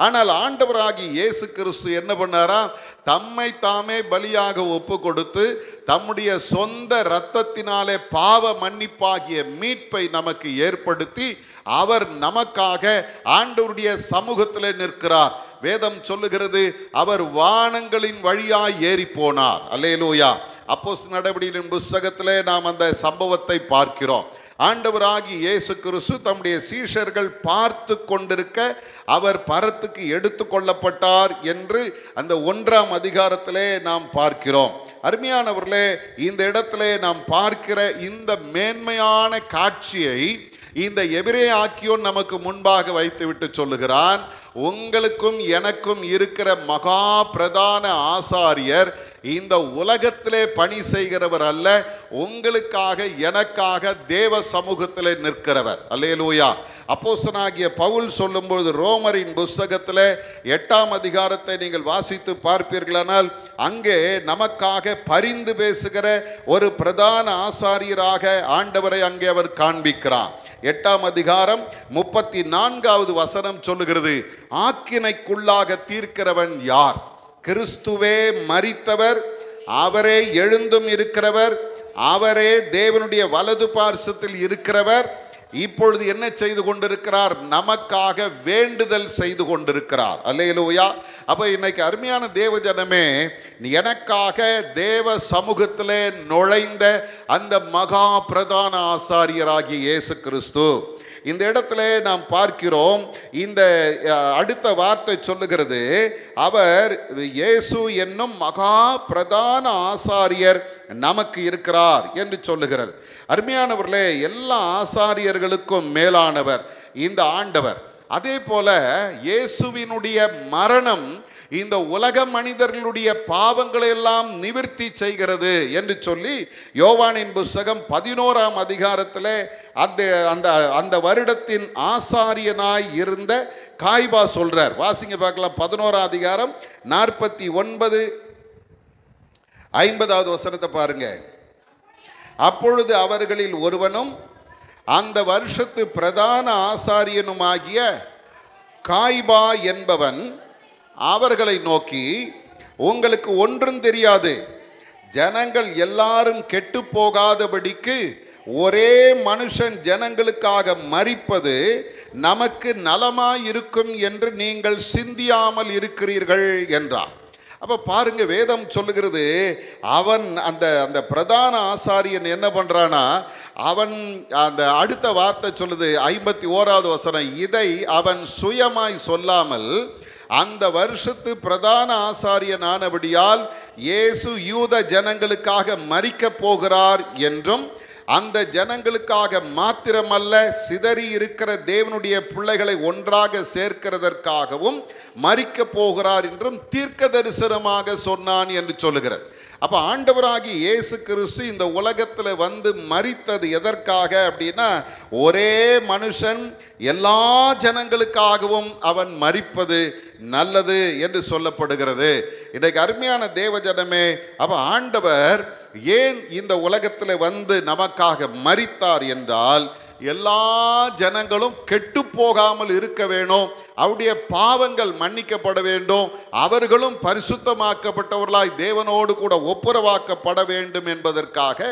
ஆனால் ஆண்டவராகி இயேசு கிறிஸ்து என்ன பண்ணாரா? தம்மை தாமே பலியாக ஒப்பு கொடுத்து தம்முடைய சொந்த இரத்தத்தினாலே பாவ மன்னிப்பாகிய மீட்பை நமக்கு ஏற்படுத்தி அவர் நமக்காக ஆண்டவருடைய சமூகத்தில் நிற்கிறார். வேதம் சொல்லுகிறது, அவர் வானங்களின் வழியாய் ஏறி போனார். அல்லேலூயா. அப்போஸ்தலர் நடவடிக்கைகளின் புத்தகத்திலே நாம் அந்த சம்பவத்தை பார்க்கிறோம். ஆண்டவராகி இயேசு கிறிஸ்து தம்முடைய சீஷர்கள் பார்த்து கொண்டிருக்க அவர் பரத்துக்கு எடுத்து கொள்ளப்பட்டார் என்று அந்த 1ஆம் அதிகாரத்திலே நாம் பார்க்கிறோம். அருமையானவர்களே, இந்த இடத்திலே நாம் பார்க்கிற இந்த மேன்மையான காட்சியை இந்த எபிரேயாக்கியோன் நமக்கு முன்பாக வைத்துவிட்டு சொல்லுகிறான், உங்களுக்கும் எனக்கும் இருக்கிற மகா பிரதான ஆசாரியர் இந்த உலகத்திலே பணி செய்கிறவர் அல்ல, உங்களுக்காக எனக்காக தேவ சமூகத்திலே நிற்கிறவர். அல்லேலூயா. அப்போஸ்தலனாகிய பவுல் சொல்லும்போது ரோமரின் புத்தகத்திலே 8ஆம் அதிகாரத்தை நீங்கள் வாசித்து பார்ப்பீர்களானால் அங்கே நமக்காக பரிந்து பேசுகிற ஒரு பிரதான ஆசாரியராக ஆண்டவரை அங்கே அவர் காண்பிக்கிறார். 8ஆம் அதிகாரம் 34வது வசனம் சொல்லுகிறது, ஆக்கினைக்குள்ளாக தீர்க்கிறவன் யார்? கிறிஸ்துவே மரித்தவர், அவரே எழுந்தும் இருக்கிறவர், அவரே தேவனுடைய வலது பார்சத்தில் இருக்கிறவர். இப்பொழுது என்ன செய்து கொண்டிருக்கிறார்? நமக்காக வேண்டுதல் செய்து கொண்டிருக்கிறார். அல்லேலூயா. அப்போ இன்னைக்கு அருமையான தேவ ஜனமே, எனக்காக தேவ சமூகத்திலே நுழைந்த அந்த மகா பிரதான ஆசாரியராகிய இயேசு கிறிஸ்து. இந்த இடத்துல நாம் பார்க்கிறோம், இந்த அடுத்த வார்த்தை சொல்லுகிறது, அவர் இயேசு என்னும் மகா பிரதான ஆசாரியர் நமக்கு இருக்கிறார் என்று சொல்லுகிறது. அருமையானவர்களே, எல்லா ஆசாரியர்களுக்கும் மேலானவர் இந்த ஆண்டவர். அதே போல இயேசுவினுடைய மரணம் இந்த உலக மனிதர்களுடைய பாவங்களை எல்லாம் நிவர்த்தி செய்கிறது என்று சொல்லி யோவானின் புத்தகம் 11ஆம் அதிகாரத்தில் அந்த வருடத்தின் ஆசாரியனாய் இருந்த காய்பா சொல்றார். வாசிங்க பார்க்கலாம். 11ஆம் அதிகாரம் 49 50வது வசனத்தை பாருங்க. அப்பொழுது அவர்களில் ஒருவனும் அந்த வருஷத்து பிரதான ஆசாரியனுமாகிய காய்பா என்பவன் அவர்களை நோக்கி, உங்களுக்கு ஒன்றும் தெரியாது, ஜனங்கள் எல்லாரும் கெட்டு போகாதபடிக்கு ஒரே மனுஷன் ஜனங்களுக்காக மரிப்பது நமக்கு நலமாயிருக்கும் என்று நீங்கள் சிந்தியாமல் இருக்கிறீர்கள் என்றார். அப்போ பாருங்க, வேதம் சொல்லுகிறது, அவன் அந்த பிரதான ஆசாரியன் என்ன பண்ணுறானா, அவன் அந்த அடுத்த வார்த்தை சொல்லுது 51வது வசனம், இதை அவன் சுயமாய் சொல்லாமல் அந்த வருஷத்து பிரதான ஆசாரியன் ஆனபடியால் இயேசு யூத ஜனங்களுக்காக மரிக்க போகிறார் என்றும், அந்த ஜனங்களுக்காக மாத்திரமல்ல சிதறி இருக்கிற தேவனுடைய பிள்ளைகளை ஒன்றாக சேர்க்கிறதற்காகவும் மரிக்க போகிறார் என்றும் தீர்க்க தரிசனமாக சொன்னான் என்று சொல்லுகிறார். அப்போ ஆண்டவராகி இயேசு கிறிஸ்து இந்த உலகத்தில் வந்து மரித்தது எதற்காக அப்படின்னா, ஒரே மனுஷன் எல்லா ஜனங்களுக்காகவும் அவன் மரிப்பது நல்லது என்று சொல்லப்படுகிறது. இன்றைக்கு அருமையான தேவ ஜனமே, அப்போ ஆண்டவர் ஏன் இந்த உலகத்தில் வந்து நமக்காக மரித்தார் என்றால், எல்லா ஜனங்களும் கெட்டு போகாமல் இருக்க வேணும், அவருடைய பாவங்கள் மன்னிக்கப்பட வேண்டும், அவர்களும் பரிசுத்தமாக்கப்பட்டவர்களாய் தேவனோடு கூட ஒப்புரவாக்கப்பட வேண்டும் என்பதற்காக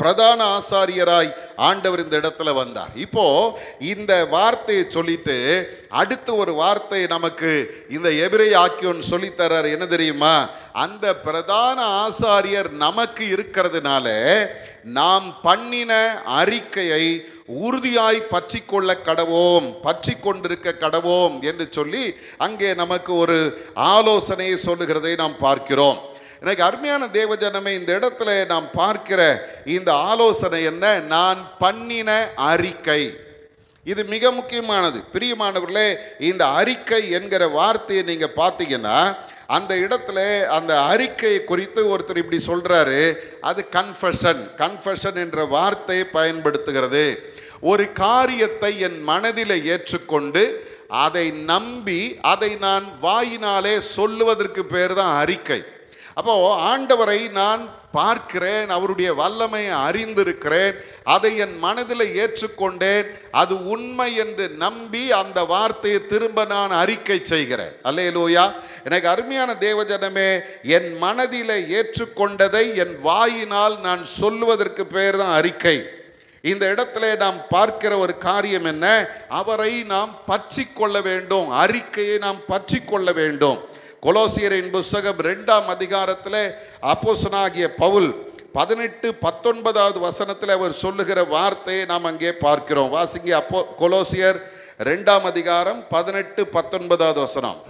பிரதான ஆசாரியராய் ஆண்டவர் இந்த இடத்துல வந்தார். இப்போ இந்த வார்த்தையை சொல்லிட்டு அடுத்து ஒரு வார்த்தை நமக்கு இந்த எபிரேய ஆக்கியோன் சொல்லித்தரார். என்ன தெரியுமா? அந்த பிரதான ஆசாரியர் நமக்கு இருக்கிறதுனால நாம் பண்ணின அறிக்கையை உறுதியாய் பற்றி கொள்ள கடவோம், பற்றி கொண்டிருக்க கடவோம் என்று சொல்லி அங்கே நமக்கு ஒரு ஆலோசனையை சொல்லுகிறதை நாம் பார்க்கிறோம். எனக்கு அருமையான தேவஜனமே, இந்த இடத்துல நாம் பார்க்கிற இந்த ஆலோசனை என்ன? நான் பண்ணின அறிக்கை. இது மிக முக்கியமானது. பிரியமானவர்களே, இந்த அறிக்கை என்கிற வார்த்தையை நீங்க பார்த்தீங்கன்னா அந்த இடத்துல அந்த அறிக்கை குறித்து ஒருத்தர் இப்படி சொல்றாரு, அது கன்ஃபெஷன். கன்ஃபெஷன் என்ற வார்த்தையை பயன்படுத்துகிறது. ஒரு காரியத்தை என் மனதில் ஏற்றுக்கொண்டு அதை நம்பி அதை நான் வாயினாலே சொல்லுவதற்கு பேர் தான் அறிக்கை. அப்போ ஆண்டவரை நான் பார்க்கிறேன், அவருடைய வல்லமையை அறிந்திருக்கிறேன், அதை என் மனதில் ஏற்றுக்கொண்டேன், அது உண்மை என்று நம்பி அந்த வார்த்தையை திரும்ப நான் அறிக்கை செய்கிறேன். அல்லேலூயா. எனக்கு அருமையான தேவஜனமே, என் மனதில் ஏற்றுக்கொண்டதை என் வாயினால் நான் சொல்லுவதற்கு பேர் தான் அறிக்கை. இந்த இடத்துல நாம் பார்க்கிற ஒரு காரியம் என்ன? அவரை நாம் பற்றி கொள்ள வேண்டும், அறிக்கையை நாம் பற்றி கொள்ள வேண்டும். கொலோசியரின் புத்தகம் 2ஆம் அதிகாரத்தில் அப்போஸ்தலனாகிய பவுல் 18-19வது வசனத்தில் அவர் சொல்லுகிற வார்த்தையை நாம் அங்கே பார்க்கிறோம். வாசிங்க. கொலோசியர் 2ஆம் அதிகாரம் 18-19வது வசனம்.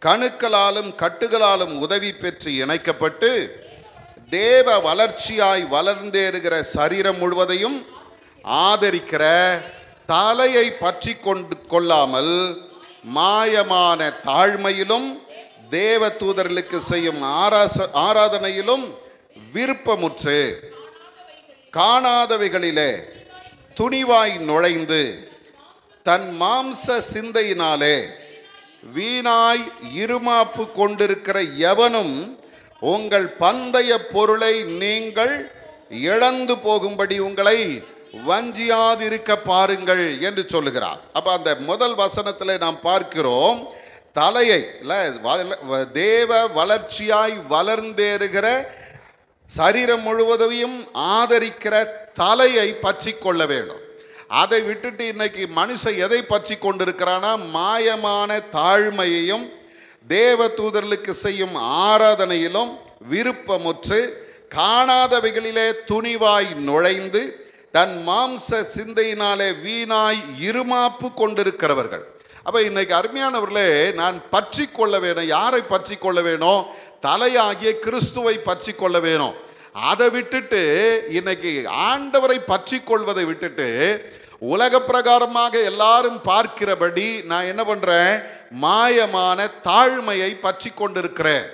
கணுக்களாலும் கட்டுகளாலும் உதவி பெற்று இணைக்கப்பட்டு தேவ வளர்ச்சியாய் வளர்ந்தேறுகிற சரீரம் முழுவதையும் ஆதரிக்கிற தலையை பற்றி கொள்ளாமல் மாயமான தாழ்மையிலும் தேவ தூதர்களுக்கு செய்யும் ஆராதனையிலும் விருப்பமுற்று காணாதவைகளிலே துணிவாய் நுழைந்து தன் மாம்ச சிந்தையினாலே வீணாய் இருமாப்பு கொண்டிருக்கிற எவனும் உங்கள் பந்தய பொருளை நீங்கள் இழந்து போகும்படி உங்களை வஞ்சியாதிருக்க பாருங்கள் என்று சொல்லுகிறார். அப்ப அந்த முதல் வசனத்தில் நாம் பார்க்கிறோம், தலையை தேவ வளர்ச்சியாய் வளர்ந்தேறுகிற சரீரம் முழுவதையும் ஆதரிக்கிற தலையை பற்றி கொள்ள வேண்டும். அதை விட்டுட்டு இன்னைக்கு மனுஷன் எதை பற்றி கொண்டிருக்கிறானா? மாயமான தாழ்மையையும் தேவ தூதர்களுக்கு செய்யும் ஆராதனையிலும் விருப்பமுற்று காணாதவைகளிலே துணிவாய் நுழைந்து தன் மாம்ச சிந்தையினாலே வீணாய் இருமாப்பு கொண்டிருக்கிறவர்கள். அப்ப இன்னைக்கு அருமையானவர்களே, நான் பற்றி கொள்ள வேணும். யாரை பற்றி கொள்ள வேணும்? தலையாகிய கிறிஸ்துவை பற்றி கொள்ள வேணும். அதை விட்டுட்டு இன்னைக்கு ஆண்டவரை பற்றி கொள்வதை விட்டுட்டு உலக பிரகாரமாக எல்லாரும் பார்க்கிறபடி நான் என்ன பண்றேன்? மாயமான தாழ்மையை பற்றி கொண்டிருக்கிறேன்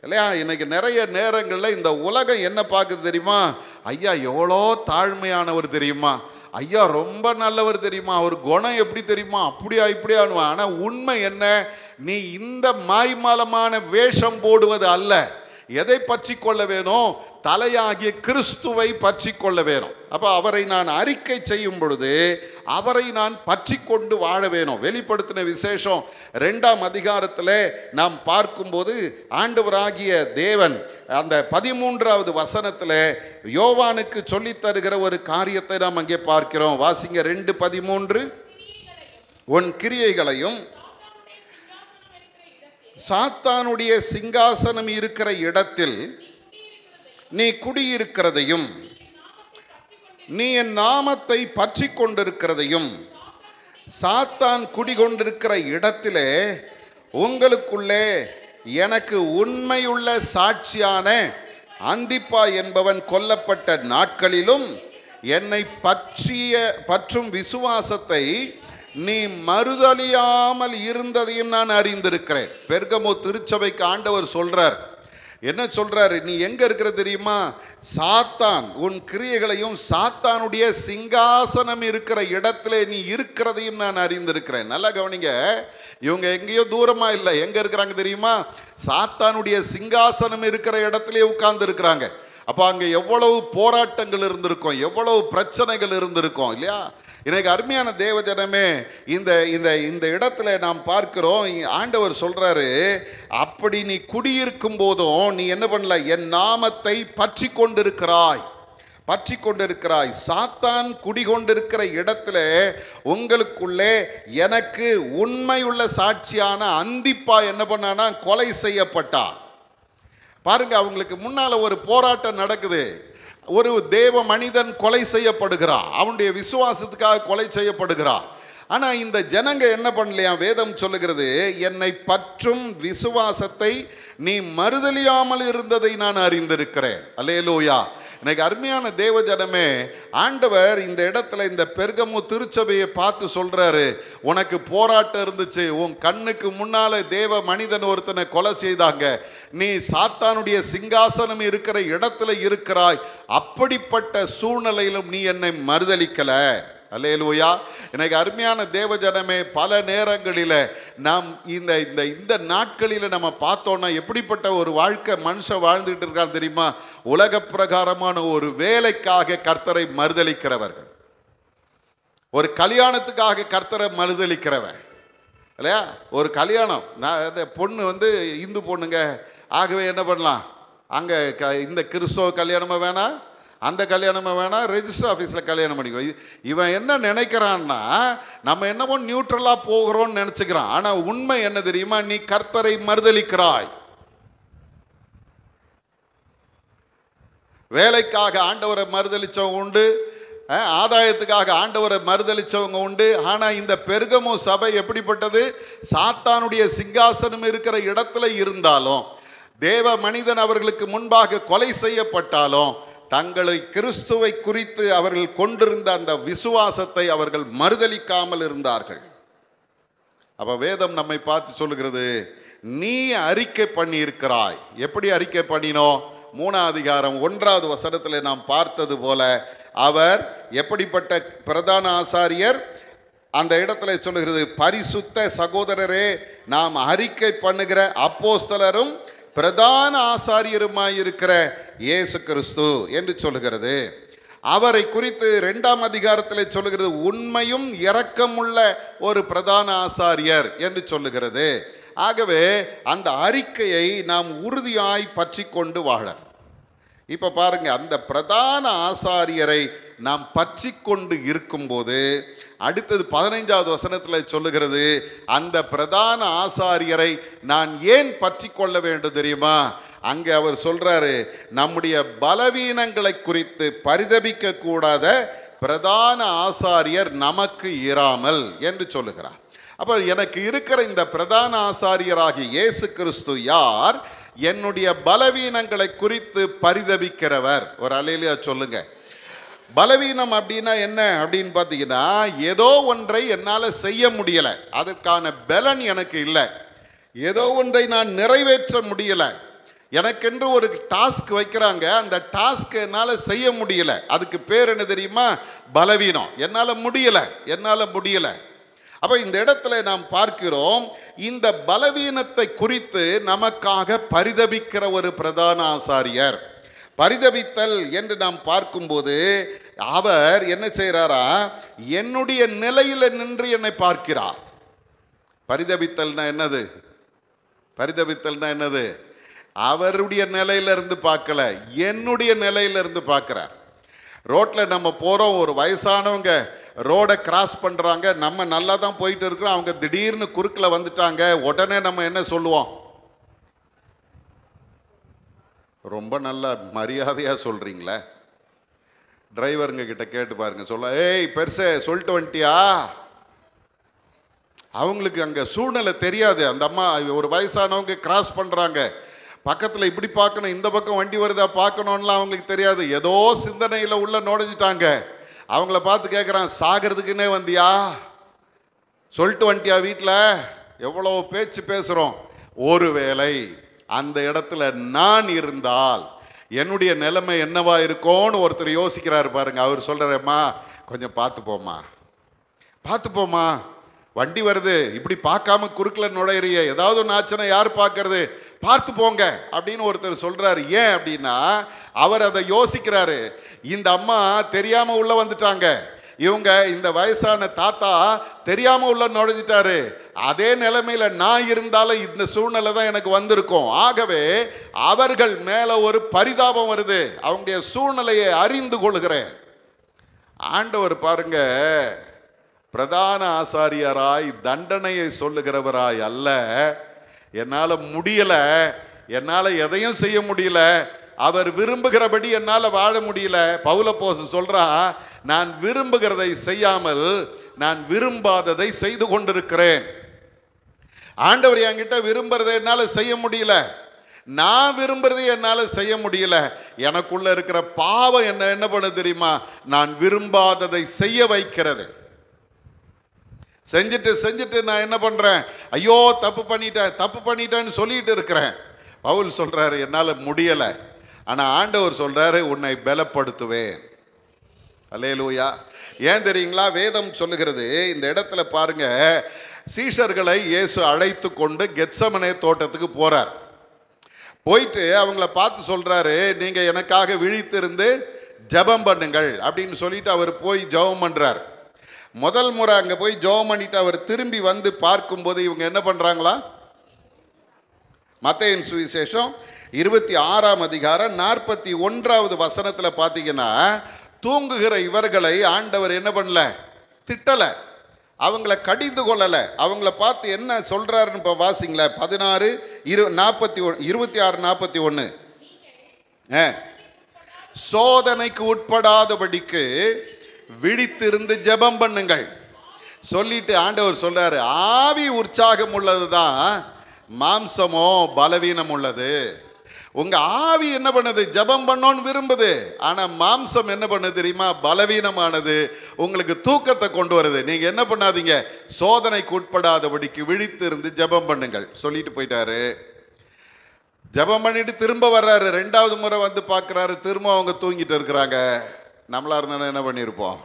இல்லையா? இன்னைக்கு நிறைய நேரங்களில் இந்த உலகம் என்ன பார்க்குது தெரியுமா? ஐயா எவ்வளோ தாழ்மையானவர் தெரியுமா, ஐயா ரொம்ப நல்லவர் தெரியுமா, அவர் குணம் எப்படி தெரியுமா, அப்படியா இப்படியானுவான். ஆனால் உண்மை என்ன? நீ இந்த மாய்மாலமான வேஷம் போடுவது அல்ல. எதை பற்றி கொள்ள வேணும்? தலையாகிய கிறிஸ்துவை பற்றி கொள்ள வேணும். அப்போ அவரை நான் அறிக்கை செய்யும் பொழுது அவரை நான் பற்றி கொண்டு வாழ வேணும். வெளிப்படுத்தின விசேஷம் 2ஆம் அதிகாரத்தில் நாம் பார்க்கும்போது ஆண்டவராகிய தேவன் அந்த 13வது வசனத்தில் யோவானுக்கு சொல்லித் தருகிற ஒரு காரியத்தை நாம் அங்கே பார்க்கிறோம். வாசிங்க. 2:13. உன் கிரியைகளையும் சாத்தானுடைய சிங்காசனம் இருக்கிற இடத்தில் நீ குடியிருக்கிறதையும் நீ என் நாமத்தை பற்றி கொண்டிருக்கிறதையும் சாத்தான் குடிகொண்டிருக்கிற இடத்திலே உங்களுக்குள்ளே எனக்கு உண்மையுள்ள சாட்சியான அந்திப்பா என்பவன் கொல்லப்பட்ட நாட்களிலும் என்னை பற்றும் விசுவாசத்தை நீ மறுதலியாமல் இருந்ததையும் நான் அறிந்திருக்கிறேன். பெர்கமோ திருச்சபைக்கு ஆண்டவர் சொல்றார். என்ன சொல்றாரு? நீ எங்க இருக்கிற தெரியுமா? சாத்தான் உன் கிரியைகளையும் சாத்தானுடைய சிங்காசனம் இருக்கிற இடத்துல நீ இருக்கிறதையும் நான் அறிந்திருக்கிறேன். நல்லா கவனிங்க. இவங்க எங்கேயோ தூரமா இல்லை. எங்க இருக்கிறாங்க தெரியுமா? சாத்தானுடைய சிங்காசனம் இருக்கிற இடத்திலே உட்கார்ந்து இருக்கிறாங்க. அப்போ அங்கே எவ்வளவு போராட்டங்கள் இருந்திருக்கும், எவ்வளவு பிரச்சனைகள் இருந்திருக்கும் இல்லையா? எனக்கு அருமையான தேவஜனமே, இந்த இந்த இந்த இடத்துல நாம் பார்க்கிறோம், ஆண்டவர் சொல்றாரு, அப்படி நீ குடியிருக்கும் போதும் நீ என்ன பண்ணல, என் நாமத்தை பற்றி கொண்டிருக்கிறாய், பற்றி கொண்டிருக்கிறாய். சாத்தான் குடிகொண்டிருக்கிற இடத்துல உங்களுக்குள்ளே எனக்கு உண்மையுள்ள சாட்சியான அந்திப்பா என்ன பண்ணானா, கொலை செய்யப்பட்டான். பாருங்க, அவங்களுக்கு முன்னால ஒரு போராட்டம் நடக்குது. ஒரு தேவ மனிதன் கொலை செய்யப்படுகிறான், அவனுடைய விசுவாசத்துக்காக கொலை செய்யப்படுகிறான். ஆனா இந்த ஜனங்க என்ன பண்ணலையா? வேதம் சொல்லுகிறது, என்னை பற்றும் விசுவாசத்தை நீ மறுதலியாமல் இருந்ததை நான் அறிந்திருக்கிறேன். அல்லேலூயா. எனக்கு அருமையான தேவ ஜனமே, ஆண்டவர் இந்த இடத்துல இந்த பெர்கமு திருச்சபையை பார்த்து சொல்றாரு, உனக்கு போராட்டம் இருந்துச்சு, உன் கண்ணுக்கு முன்னால தேவ மனிதன் ஒருத்தனை கொலை செய்தாங்க, நீ சாத்தானுடைய சிங்காசனம் இருக்கிற இடத்துல இருக்கிறாய், அப்படிப்பட்ட சூழ்நிலையிலும் நீ என்னை மறுதலிக்கல. அல்லேலூயா. எனக்கு அருமையான தேவ ஜனமே, பல நேரங்களில் நாம் இந்த இந்த இந்த நாட்களில் நம்ம பார்த்தோம்னா எப்படிப்பட்ட ஒரு வாழ்க்கை மனுஷன் வாழ்ந்துட்டு இருக்கான்னு தெரியுமா? உலக பிரகாரமான ஒரு வேலைக்காக கர்த்தரை மறுதலிக்கிறவர்கள், ஒரு கல்யாணத்துக்காக கர்த்தரை மறுதலிக்கிறவன் இல்லையா? ஒரு கல்யாணம், நான் பொண்ணு இந்து பொண்ணுங்க, ஆகவே என்ன பண்ணலாம், அங்கே இந்த கிறிஸ்தவ கல்யாணமாக வேணாம், அந்த கல்யாணமே வேணாம், ரெஜிஸ்டர் ஆஃபீஸில் கல்யாணம் பண்ணிக்கோ. இவன் என்ன நினைக்கிறான்னா, நம்ம என்னமோ நியூட்ரலாக போகிறோம்னு நினச்சிக்கிறான். ஆனால் உண்மை என்ன தெரியுமா? நீ கர்த்தரை மறுதலிக்கிறாய். வேலைக்காக ஆண்டவரை மறுதலிச்சவங்க உண்டு, ஆதாயத்துக்காக ஆண்டவரை மறுதலிச்சவங்க உண்டு. ஆனால் இந்த பெர்கமு சபை எப்படிப்பட்டது? சாத்தானுடைய சிங்காசனம் இருக்கிற இடத்துல இருந்தாலும், தேவ மனிதன் அவர்களுக்கு முன்பாக கொலை செய்யப்பட்டாலும், தங்களை கிறிஸ்துவை குறித்து அவர்கள் கொண்டிருந்த அந்த விசுவாசத்தை அவர்கள் மறுதலிக்காமல் இருந்தார்கள். அப்ப வேதம் நம்மை பார்த்து சொல்லுகிறது, நீ அறிக்கை பண்ணி இருக்கிறாய். எப்படி அறிக்கை பண்ணினோம்? 3ஆம் அதிகாரம் 1வது வசனத்தில் நாம் பார்த்தது போல, அவர் எப்படிப்பட்ட பிரதான ஆசாரியர்? அந்த இடத்துல சொல்லுகிறது, பரிசுத்த சகோதரரே, நாம் அறிக்கை பண்ணுகிற அப்போஸ்தலரும் பிரதான ஆசாரியருமாயிருக்கிற இயேசு கிறிஸ்து என்று சொல்லுகிறது. அவரை குறித்து 2ஆம் அதிகாரத்தில் சொல்லுகிறது, உண்மையும் இரக்கமுள்ள ஒரு பிரதான ஆசாரியர் என்று சொல்லுகிறது. ஆகவே அந்த அறிக்கையை நாம் உறுதியாய் பற்றி கொண்டு வாழ. இப்ப பாருங்க, அந்த பிரதான ஆசாரியரை நாம் பற்றி கொண்டு இருக்கும்போது அடுத்தது 15வது வசனத்தில் சொல்லுகிறது, அந்த பிரதான ஆசாரியரை நான் ஏன் பற்றி கொள்ள வேண்டும் தெரியுமா? அங்கே அவர் சொல்றாரு, நம்முடைய பலவீனங்களை குறித்து பரிதபிக்க கூடாத பிரதான ஆசாரியர் நமக்கு இராமல் என்று சொல்லுகிறார். அப்ப எனக்கு இருக்கிற இந்த பிரதான ஆசாரியராகிய இயேசு கிறிஸ்து யார்? என்னுடைய பலவீனங்களை குறித்து பரிதபிக்கிறவர். ஒரு அல்லேலூயா சொல்லுங்க. பலவீனம் அப்படின்னா என்ன அப்படின்னு பார்த்தீங்கன்னா, ஏதோ ஒன்றை என்னால் செய்ய முடியலை, அதற்கான பலன் எனக்கு இல்லை, ஏதோ ஒன்றை நான் நிறைவேற்ற முடியலை, எனக்கென்று ஒரு டாஸ்க் வைக்கிறாங்க, அந்த டாஸ்க் என்னால் செய்ய முடியலை, அதுக்கு பேர் என்ன தெரியுமா? பலவீனம். என்னால் முடியலை. அப்போ இந்த இடத்துல நாம் பார்க்கிறோம், இந்த பலவீனத்தை குறித்து நமக்காக பரிதபிக்கிற ஒரு பிரதான ஆசாரியர். பரிதபித்தல் என்று நாம் பார்க்கும்போது அவர் என்ன செய்கிறாரா? என்னுடைய நிலையில் நின்று என்னை பார்க்கிறார். பரிதபித்தல்னா என்னது? அவருடைய நிலையிலிருந்து பார்க்கல, என்னுடைய நிலையிலிருந்து பார்க்கிறார். ரோட்டில் நம்ம போகிறோம், ஒரு வயசானவங்க ரோடை கிராஸ் பண்ணுறாங்க, நம்ம நல்லா தான் போயிட்டு இருக்கிறோம், அவங்க திடீர்னு குறுக்கில் வந்துட்டாங்க, உடனே நம்ம என்ன சொல்லுவோம்? ரொம்ப நல்லா மரியாதையாக சொல்கிறீங்களே. டிரைவருங்க கிட்ட கேட்டு பாருங்க, சொல்ல, ஏய் பெருசே சொல்லிட்டு வந்துட்டியா? அவங்களுக்கு அங்கே சூழ்நிலை தெரியாது. அந்த அம்மா ஒரு வயசானவங்க கிராஸ் பண்ணுறாங்க, பக்கத்தில் இப்படி பார்க்கணும், இந்த பக்கம் வண்டி வருதா பார்க்கணும்லாம் அவங்களுக்கு தெரியாது. ஏதோ சிந்தனையில் உள்ள நுழைஞ்சிட்டாங்க. அவங்கள பார்த்து கேட்குறான், சாகிறதுக்குன்னே வந்தியா? சொல்லிட்டு வந்துட்டியா வீட்டில்? எவ்வளோ பேச்சு பேசுகிறோம். ஒருவேளை அந்த இடத்துல நான் இருந்தால் என்னுடைய நிலைமை என்னவா இருக்கும்னு ஒருத்தர் யோசிக்கிறாரு பாருங்க. அவர் சொல்கிறேம்மா, கொஞ்சம் பார்த்து போமா, வண்டி வருது, இப்படி பார்க்காம குறுக்கில் நுழையிறிய, ஏதாவது ஒன்று ஆச்சுன்னா யார் பார்க்கறது? பார்த்து போங்க அப்படின்னு ஒருத்தர் சொல்றாரு. ஏன் அப்படின்னா அவர் அதை யோசிக்கிறாரு. இந்த அம்மா தெரியாம உள்ள வந்துட்டாங்க, இவங்க இந்த வயசான தாத்தா தெரியாம உள்ள நுழைஞ்சிட்டாரு, அதே நிலைமையில நான் இருந்தாலும் இந்த சூழ்நிலை தான் எனக்கு வந்திருக்கும். ஆகவே அவர்கள் மேல ஒரு பரிதாபம் வருது, அவங்களுடைய சூழ்நிலையை அறிந்து கொள்கிறேன். ஆண்டவர் பாருங்க, பிரதான ஆசாரியராய் தண்டனையை சொல்லுகிறவராய் அல்ல, என்னால முடியல, என்னால எதையும் செய்ய முடியல, அவர் விரும்புகிறபடி என்னால வாழ முடியல. பவுலப்போஸ்தலன் சொல்றான், நான் விரும்புகிறதை செய்யாமல் நான் விரும்பாததை செய்து கொண்டிருக்கிறேன். ஆண்டவர் என்கிட்ட விரும்புறதை என்னால செய்ய முடியல, நான் விரும்புறதை என்னால செய்ய முடியல. எனக்குள்ள இருக்கிற பாவம் என்ன பண்ண தெரியுமா? நான் விரும்பாததை செய்ய வைக்கிறது. செஞ்சுட்டு நான் என்ன பண்றேன்? ஐயோ தப்பு பண்ணிட்டேன்னு சொல்லிட்டு இருக்கிறேன். பவுல் சொல்றாரு, என்னால முடியல, ஆனா ஆண்டவர் சொல்றாரு, உன்னை பலப்படுத்துவேன். அல்லேலூயா. ஏன் தெரியுங்களா? வேதம் சொல்லுகிறது, இந்த இடத்துல பாருங்க, சீஷர்களை இயேசு அழைத்து கொண்டு கெத்சமனே தோட்டத்துக்கு போறார். போயிட்டு அவங்கள பார்த்து சொல்றாரு, நீங்க எனக்காக விழித்திருந்து ஜெபம் பண்ணுங்கள் அப்படின்னு சொல்லிட்டு அவர் போய் ஜெபம் பண்றார். முதல் முறை அங்க போய் ஜெபம் பண்ணிட்டு அவர் திரும்பி வந்து பார்க்கும்போது இவங்க என்ன பண்றாங்களா? மத்தேயின் சுவிசேஷம் 26ஆம் அதிகாரம் 41வது வசனத்துல பாத்தீங்கன்னா, தூங்குகிற இவர்களை ஆண்டவர் என்ன பண்ணல? திட்டல, அவங்கள கடிந்து கொள்ளல. அவங்கள பார்த்து என்ன சொல்றாருன்னு இப்ப வாசிங்களேன். 26:41 சோதனைக்கு உட்படாதபடிக்கு விழித்திருந்து ஜெபம் பண்ணுங்கள் சொல்லிட்டு ஆண்டவர் சொல்றாரு, ஆவி உற்சாகம் உள்ளதுதான், மாம்சமோ பலவீனம் உள்ளது. உங்க ஆவி என்ன பண்ணுது? ஜெபம் பண்ணோன்னு விரும்புது. ஆனா மாம்சம் என்ன பண்ணுது தெரியுமா? பலவீனமானது, உங்களுக்கு தூக்கத்தை கொண்டு வருது. நீங்க என்ன பண்ணாதீங்க, சோதனைக்கு உட்படாதபடிக்கு விழித்திருந்து ஜெபம் பண்ணுங்கள் சொல்லிட்டு போயிட்டாரு. ஜெபம் பண்ணிட்டு திரும்ப வர்றாரு. 2வது முறை வந்து பார்க்குறாரு, திரும்ப அவங்க தூங்கிட்டு இருக்கிறாங்க. நம்மளா இருந்தாலும் என்ன பண்ணியிருப்போம்?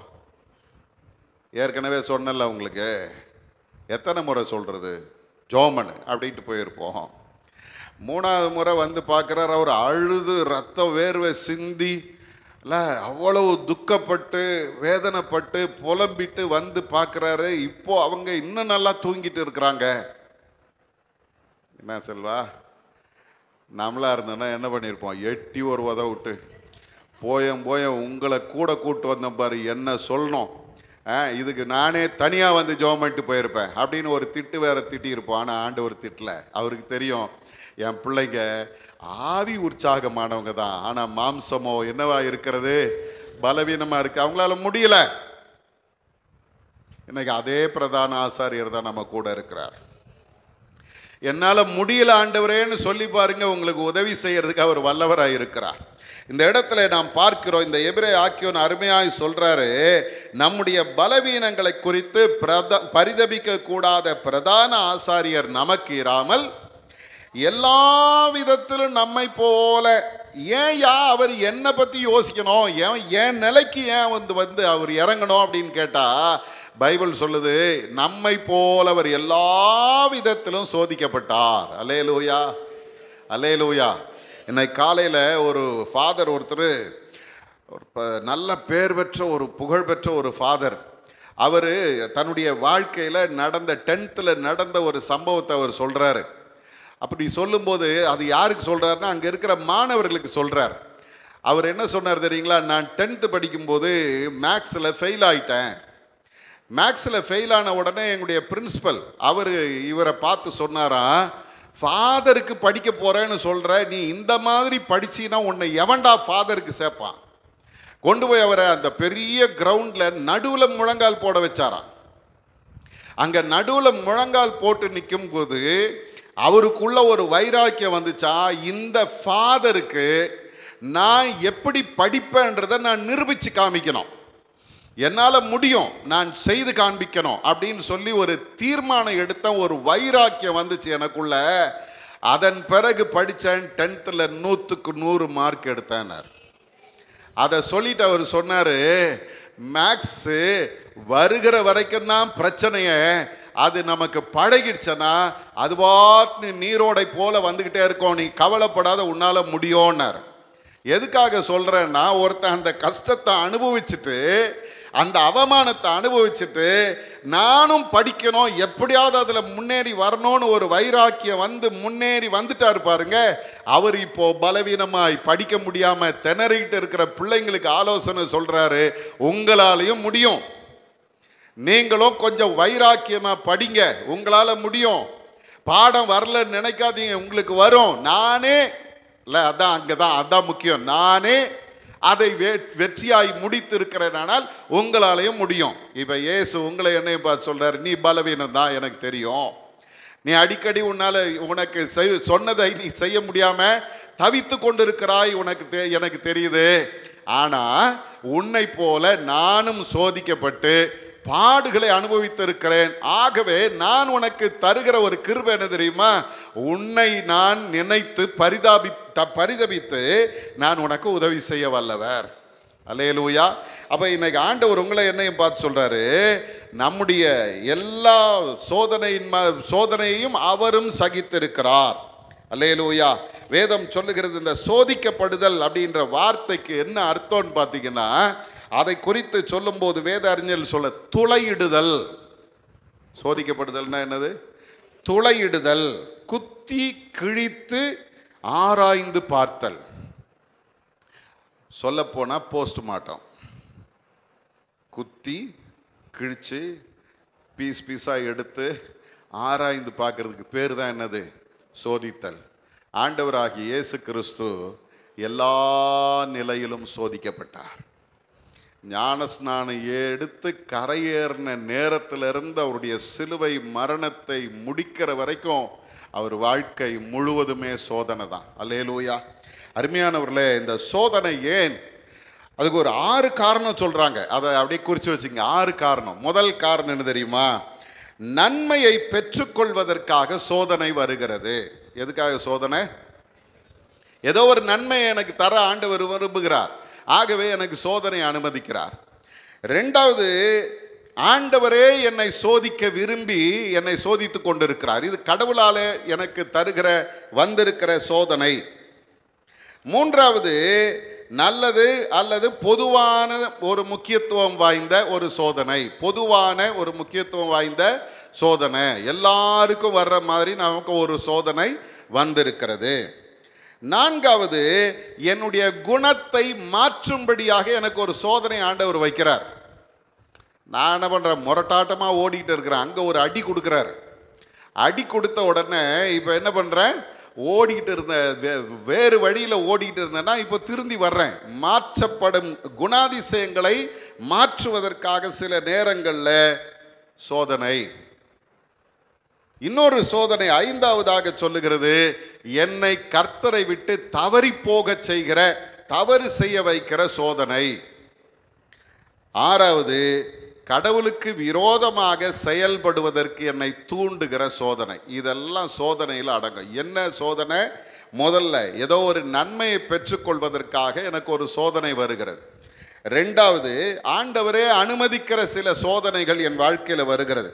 ஏற்கனவே சொன்னல உங்களுக்கு, எத்தனை முறை சொல்றது ஜோமன் அப்படின்ட்டு போயிருப்போம். 3வது முறை வந்து பார்க்குறாரு, அவர் அழுது ரத்த வேர்வை சிந்தி அவ்வளவு துக்கப்பட்டு வேதனைப்பட்டு புலம்பிட்டு வந்து பார்க்குறாரு. இப்போ அவங்க இன்னும் நல்லா தூங்கிட்டு இருக்கிறாங்க. என்ன செல்வா, நம்மளா இருந்தோன்னா என்ன பண்ணியிருப்போம்? எட்டி ஒரு உத விட்டு போய உங்களை கூட கூட்டு வந்தேன் பாரு, என்ன சொல்லணும், இதுக்கு நானே தனியாக வந்து ஜெபம் பண்ணிட்டு போயிருப்பேன் அப்படின்னு ஒரு திட்டு வேற திட்டியிருப்போம். ஆனால் ஆண்டவர் திட்டல. அவருக்கு தெரியும், என் பிள்ளைங்க ஆவி உற்சாகமானவங்க தான், ஆனால் மாம்சமோ என்னவா இருக்கிறது? பலவீனமா இருக்கு, அவங்களால முடியல. இன்னைக்கு அதே பிரதான ஆசாரியர் தான் நம்ம கூட இருக்கிறார். என்னால முடியல ஆண்டவரேன்னு சொல்லி பாருங்க, உங்களுக்கு உதவி செய்யறதுக்கு அவர் வல்லவராக இருக்கிறார். இந்த இடத்துல நாம் பார்க்கிறோம், இந்த எபிரேய ஆக்கியோன் அருமையாய் சொல்றாரு, நம்முடைய பலவீனங்களை குறித்து பரிதபிக்க கூடாத பிரதான ஆசாரியர் நமக்கு இராமல் எல்லா விதத்திலும் நம்மை போல. ஏன் அவர் என்னை பத்தி யோசிக்கணும்? என் நிலைக்கு ஏன் வந்து அவர் இறங்கணும் அப்படின்னு கேட்டா, பைபிள் சொல்லுது, நம்மை போல அவர் எல்லா விதத்திலும் சோதிக்கப்பட்டார். அல்லேலூயா, அல்லேலூயா. இன்னைக்கு காலையில் ஒரு ஃபாதர் ஒருத்தர், ஒரு நல்ல பேர் பெற்ற ஒரு புகழ்பெற்ற ஒரு ஃபாதர், அவர் தன்னுடைய வாழ்க்கையில் நடந்த 10th நடந்த ஒரு சம்பவத்தை அவர் சொல்கிறாரு. அப்படி சொல்லும்போது அது யாருக்கு சொல்கிறாருன்னா, அங்கே இருக்கிற மாணவர்களுக்கு சொல்கிறார். அவர் என்ன சொன்னார் தெரியுங்களா? நான் 10th படிக்கும்போது மேக்ஸில் ஃபெயில் ஆகிட்டேன். மேக்ஸில் ஃபெயில் ஆன உடனே எங்களுடைய பிரின்சிபல் அவர் இவரை பார்த்து சொன்னாரா, ஃபாதருக்கு படிக்க போகிறேன்னு சொல்கிற, நீ இந்த மாதிரி படிச்சின்னா உன்னை எவன்டா ஃபாதருக்கு சேர்ப்பான்? கொண்டு போய் அவரை அந்த பெரிய கிரவுண்டில் நடுவில் முழங்கால் போட வச்சாராம். அங்கே நடுவில் முழங்கால் போட்டு நிற்கும் போது அவருக்குள்ள ஒரு வைராக்கியம் வந்துச்சா, இந்த ஃபாதருக்கு நான் எப்படி படிப்பேன்றதை நான் நிரூபித்து காமிக்கணும், என்னால் முடியும், நான் செய்து காண்பிக்கணும் அப்படின்னு சொல்லி ஒரு தீர்மானம் எடுத்த ஒரு வைராக்கியம் வந்துச்சு எனக்குள்ள. அதன் பிறகு படித்தேன், 10th 100க்கு 100 மார்க் எடுத்தேனார். அதை சொல்லிட்டு அவர் சொன்னார், மேக்ஸு வருகிற வரைக்கும் தான் பிரச்சனையை, அது நமக்கு பழகிடுச்சுன்னா அது பாட்டு நீரோடை போல வந்துக்கிட்டே இருக்கோம். நீ கவலைப்படாத, உன்னால முடியும்னார். எதுக்காக சொல்றேன்னா, ஒருத்தன் அந்த கஷ்டத்தை அனுபவிச்சுட்டு, அந்த அவமானத்தை அனுபவிச்சுட்டு, நானும் படிக்கணும், எப்படியாவது அதில் முன்னேறி வரணும்னு ஒரு வைராக்கியம் வந்து முன்னேறி வந்துட்டாரு பாருங்க. அவர் இப்போ பலவீனமாய் படிக்க முடியாம திணறிக்கிட்டு இருக்கிற பிள்ளைங்களுக்கு ஆலோசனை சொல்றாரு, உங்களாலையும் முடியும். நீங்களும் கொஞ்சம் வைராக்கியமா படிங்க, உங்களால முடியும். பாடம் வரலன்னு நினைக்காதீங்க, உங்களுக்கு வரும். நானே இல்லை, அதான் அங்கதான் அதான் முக்கியம். நானே அதை வெற்றியாய் முடித்து இருக்கிறேனால் உங்களாலையும் முடியும். இப்ப இயேசு உங்களை என்னையும் பார்த்து சொல்றாரு, நீ பலவீனம் தான், எனக்கு தெரியும். நீ அடிக்கடி உனக்கு சொன்னதை நீ செய்ய முடியாம தவித்து கொண்டிருக்கிறாய், எனக்கு தெரியுது. ஆனா உன்னை போல நானும் சோதிக்கப்பட்டு பாடுகளை அனுபவித்திருக்கிறேன். ஆகவே நான் உனக்கு தருகிற ஒரு கிருபை என்ன தெரியுமா? உன்னை நான் நினைத்து பரிதபித்து நான் உனக்கு உதவி செய்ய வல்லவர். அல்லேலூயா. அப்ப இன்னைக்கு ஆண்டவர் உங்களை என்னையும் பார்த்து சொல்றாரு, நம்முடைய எல்லா சோதனையையும் அவரும் சகித்திருக்கிறார். அல்லேலூயா. வேதம் சொல்லுகிறது, இந்த சோதிக்கப்படுதல் அப்படின்ற வார்த்தைக்கு என்ன அர்த்தம்னு பார்த்தீங்கன்னா, அதை குறித்து சொல்லும் போது வேத அறிஞர்கள் சொல்ல, துளையிடுதல். சோதிக்கப்படுதல்னா என்னது? துளையிடுதல், குத்தி கிழித்து ஆராய்ந்து பார்த்தல். சொல்ல போனா போஸ்ட்மார்ட்டம். குத்தி கிழிச்சு பீஸ் பீஸா எடுத்து ஆராய்ந்து பார்க்கறதுக்கு பேர் தான் என்னது? சோதித்தல். ஆண்டவராகிய இயேசு கிறிஸ்து எல்லா நிலையிலும் சோதிக்கப்பட்டார். ஞானஸ்நானம் எடுத்து கரையேறின நேரத்திலிருந்து அவருடைய சிலுவை மரணத்தை முடிக்கிற வரைக்கும் அவர் வாழ்க்கை முழுவதுமே சோதனை தான். அல்லேலூயா. அருமையானவர்களே, இந்த சோதனை ஏன்? அதுக்கு ஒரு 6 காரணம் சொல்றாங்க. அதை அப்படியே குறிச்சு வச்சுங்க. 6 காரணம். முதல் காரணம் என்ன தெரியுமா? நன்மையை பெற்றுக்கொள்வதற்காக சோதனை வருகிறது. எதுக்காக சோதனை? ஏதோ ஒரு நன்மையை எனக்கு தர ஆண்டவர் விரும்புகிறார், ஆகவே எனக்கு சோதனை அனுமதிக்கிறார். 2வது, ஆண்டவரே என்னை சோதிக்க விரும்பி என்னை சோதித்து கொண்டிருக்கிறார். இது கடவுளாலே எனக்கு வந்திருக்கிற சோதனை. 3வது, நல்லது அல்லது பொதுவான ஒரு முக்கியத்துவம் வாய்ந்த ஒரு சோதனை. பொதுவான ஒரு முக்கியத்துவம் வாய்ந்த சோதனை, எல்லாருக்கும் வர்ற மாதிரி நமக்கு ஒரு சோதனை வந்திருக்கிறது. 4வது, என்னுடைய குணத்தை மாற்றும்படியாக எனக்கு ஒரு சோதனை ஆண்டவர் வைக்கிறார். நான் என்ன பண்றேன்? முரட்டாட்டமா ஓடிட்டு இருக்கிறேன். அங்க ஒரு அடி கொடுக்கிறார். அடி கொடுத்த உடனே இப்ப என்ன பண்றேன்? ஓடிக்கிட்டு இருந்த வேறு வழியில ஓடிக்கிட்டு இருந்தேன்னா இப்போ திருந்தி வர்றேன். மாற்றப்படும் குணாதிசயங்களை மாற்றுவதற்காக சில நேரங்கள்ல சோதனை. இன்னொரு சோதனை 5வதாக சொல்லுகிறது, என்னை கர்த்தரை விட்டு தவறி போக செய்கிற, தவறு செய்ய வைக்கிற சோதனை. 6வது, கடவுளுக்கு விரோதமாக செயல்படுவதற்கு என்னை தூண்டுகிற சோதனை. இதெல்லாம் சோதனையில் அடங்கும். என்ன சோதனை? முதல்ல ஏதோ ஒரு நன்மையை பெற்றுக்கொள்வதற்காக எனக்கு ஒரு சோதனை வருகிறது. 2வது, ஆண்டவரே அனுமதிக்கிற சில சோதனைகள் என் வாழ்க்கையில் வருகிறது.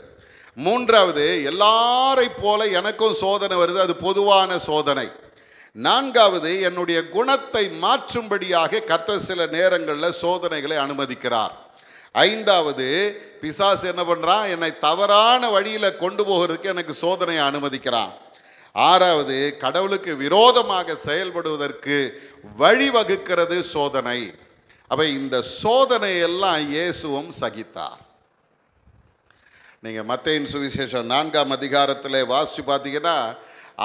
3வது, எல்லாரை போல எனக்கும் சோதனை வருது, அது பொதுவான சோதனை. 4வது, என்னுடைய குணத்தை மாற்றும்படியாக கர்த்தர் சில நேரங்களில் சோதனைகளை அனுமதிக்கிறார். 5வது, பிசாசு என்ன பண்றான்? என்னை தவறான வழியில கொண்டு போகிறதுக்கு எனக்கு சோதனையை அனுமதிக்கிறான். 6வது, கடவுளுக்கு விரோதமாக செயல்படுவதற்கு வழிவகுக்கிறது சோதனை. அப்ப இந்த சோதனை எல்லாம் இயேசுவும் சகித்தார். நீங்க மத்தேயின் சுவிசேஷம் 4ஆம் அதிகாரத்தில் வாசிச்சு பார்த்தீங்கன்னா,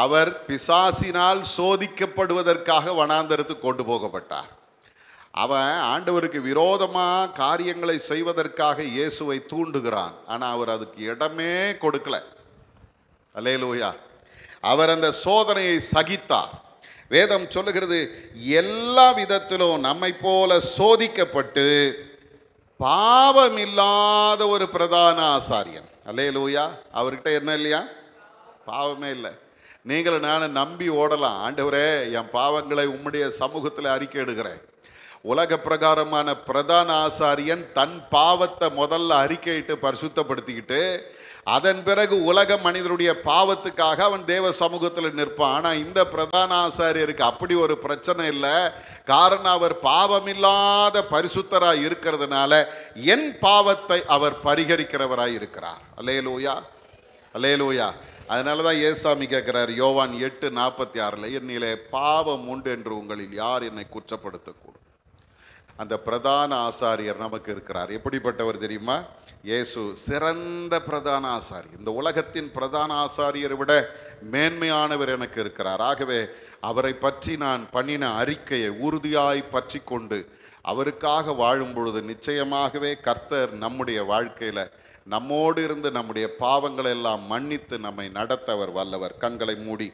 அவர் பிசாசினால் சோதிக்கப்படுவதற்காக வனாந்தரத்துக்கு கொண்டு போகப்பட்டார். அவன் ஆண்டவருக்கு விரோதமாக காரியங்களை செய்வதற்காக இயேசுவை தூண்டுகிறான். ஆனால் அவர் அதுக்கு இடமே கொடுக்கல. அல்லேலூயா. அவர் அந்த சோதனையை சகித்தார். வேதம் சொல்லுகிறது, எல்லா விதத்திலும் நம்மை போல சோதிக்கப்பட்டு பாவமில்லாத ஒரு பிரதான ஆசாரியன். அல்லேலூயா. அவர்கிட்ட என்ன இல்லையா? பாவமே இல்லை. நீங்களும் நானும் நம்பி ஓடலாம். ஆண்டவரே, என் பாவங்களை உம்முடைய சமூகத்தில் அறிக்கை எடுக்கிறேன், உலக பிரகாரமான பிரதான ஆசாரியன் தன் பாவத்தை முதல்ல அறிக்கையிட்டு பரிசுத்தப்படுத்திக்கிட்டு அதன் பிறகு உலக மனிதனுடைய பாவத்துக்காக அவன் தேவ சமூகத்தில் நிற்பான். ஆனால் இந்த பிரதான ஆசாரியருக்கு அப்படி ஒரு பிரச்சனை இல்லை. காரணம், அவர் பாவமில்லாத பரிசுத்தராய் இருக்கிறதுனால என் பாவத்தை அவர் பரிகரிக்கிறவராய் இருக்கிறார். அல்லேலூயா, அல்லேலூயா. அதனால தான் ஏசாமி கேட்கிறார் யோவான் 8:46, என்னிலே பாவம் உண்டு என்று உங்களில் யார் என்னை குற்றப்படுத்தக்கூடும். அந்த பிரதான ஆசாரியர் நமக்கு இருக்கிறார். எப்படிப்பட்டவர் தெரியுமா? இயேசு சிறந்த பிரதான ஆசாரியர். இந்த உலகத்தின் பிரதான ஆசாரியரை விட மேன்மையானவர் எனக்கு இருக்கிறார். ஆகவே அவரை பற்றி நான் பண்ணின அறிக்கையை உறுதியாய் பற்றி கொண்டு அவருக்காக வாழும் பொழுது நிச்சயமாகவே கர்த்தர் நம்முடைய வாழ்க்கையில் நம்மோடு இருந்து நம்முடைய பாவங்களை எல்லாம் மன்னித்து நம்மை நடத்த அவர் வல்லவர். கண்களை மூடி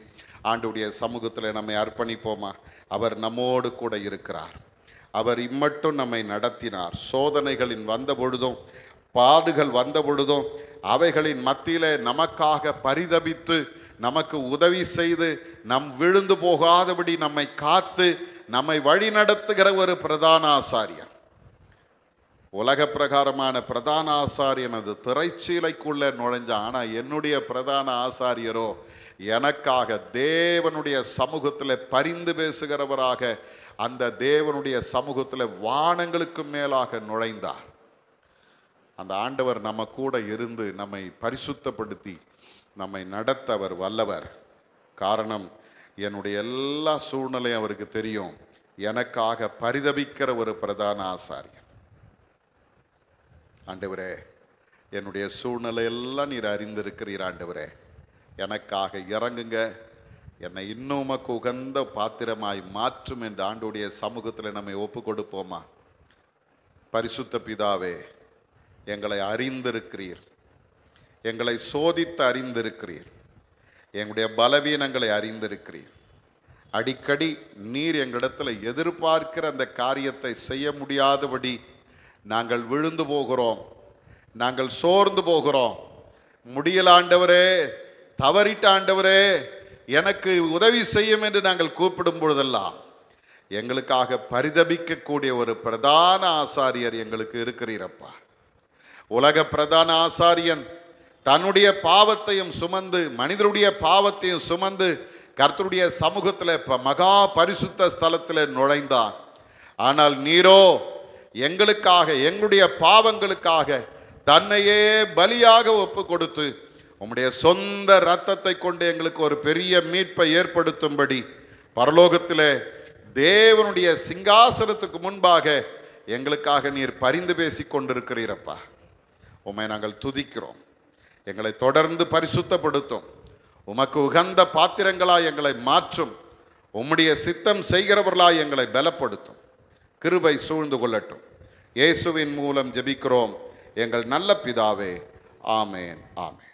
ஆண்டவருடைய சமூகத்தில் நம்மை அர்ப்பணிப்போமா? அவர் நம்மோடு கூட இருக்கிறார். அவர் இம்மட்டும் நம்மை நடத்தினார். சோதனைகளின் வந்த பொழுதும் பாடுகள் வந்த பொழுதும் அவைகளின் மத்தியிலே நமக்காக பரிதபித்து நமக்கு உதவி செய்து நம் விழுந்து போகாதபடி நம்மை காத்து நம்மை வழி நடத்துகிற ஒரு பிரதான ஆசாரியர். உலக பிரகாரமான பிரதான ஆசாரியன் அது திரைச்சீலைக்குள்ளே நுழைஞ்சான். ஆனால் என்னுடைய பிரதான ஆசாரியரோ எனக்காக தேவனுடைய சமூகத்தில் பரிந்து பேசுகிறவராக அந்த தேவனுடைய சமூகத்தில் வானங்களுக்கு மேலாக நுழைந்தார். அந்த ஆண்டவர் நம்ம கூட இருந்து நம்மை பரிசுத்தப்படுத்தி நம்மை நடத்த அவர் வல்லவர். காரணம், என்னுடைய எல்லா சூழ்நிலையும் அவருக்கு தெரியும். எனக்காக பரிதபிக்கிற ஒரு பிரதான ஆசாரியர். ஆண்டவரே, என்னுடைய சூழ்நிலை எல்லாம் நீர் அறிந்திருக்கிறீர். ஆண்டவரே, எனக்காக இறங்குங்க, என்னை இன்னும் உமக்கு உகந்த பாத்திரமாய் மாற்றும் என்று ஆண்டவருடைய சமூகத்தில் நம்மை ஒப்பு கொடுப்போமா? பரிசுத்த பிதாவே, எங்களை அறிந்திருக்கிறீர், எங்களை சோதித்து அறிந்திருக்கிறீர், எங்களுடைய பலவீனங்களை அறிந்திருக்கிறீர். அடிக்கடி நீர் எங்களிடத்தில் எதிர்பார்க்கிற அந்த காரியத்தை செய்ய முடியாதபடி நாங்கள் விழுந்து போகிறோம், நாங்கள் சோர்ந்து போகிறோம். முடியல ஆண்டவரே, தவறிட்ட ஆண்டவரே, எனக்கு உதவி செய்யும் என்று நாங்கள் கூப்பிடும் பொழுதெல்லாம் எங்களுக்காக பரிதபிக்கக்கூடிய ஒரு பிரதான ஆசாரியர் எங்களுக்கு இருக்கிறீரப்பா. உலக பிரதான ஆசாரியன் தன்னுடைய பாவத்தையும் சுமந்து மனிதருடைய பாவத்தையும் சுமந்து கர்த்தருடைய சமூகத்தில் மகா பரிசுத்த ஸ்தலத்தில் நுழைந்தான். ஆனால் நீரோ எங்களுக்காக, எங்களுடைய பாவங்களுக்காக தன்னையே பலியாக ஒப்பு கொடுத்து உம்முடைய சொந்த இரத்தத்தை கொண்டு எங்களுக்கு ஒரு பெரிய மீட்பை ஏற்படுத்தும்படி பரலோகத்திலே தேவனுடைய சிங்காசனத்துக்கு முன்பாக எங்களுக்காக நீர் பரிந்து பேசி கொண்டிருக்கிறீரப்பா. உம்மை நாங்கள் துதிக்கிறோம். எங்களை தொடர்ந்து பரிசுத்தப்படுத்தும். உமக்கு உகந்த பாத்திரங்களாய் எங்களை மாற்றும். உம்முடைய சித்தம் செய்கிறவர்களாய் எங்களை பலப்படுத்தும். கிருபை சூழ்ந்து கொள்ளட்டும். இயேசுவின் மூலம் ஜெபிக்கிறோம் எங்கள் நல்ல பிதாவே. ஆமேன், ஆமேன்.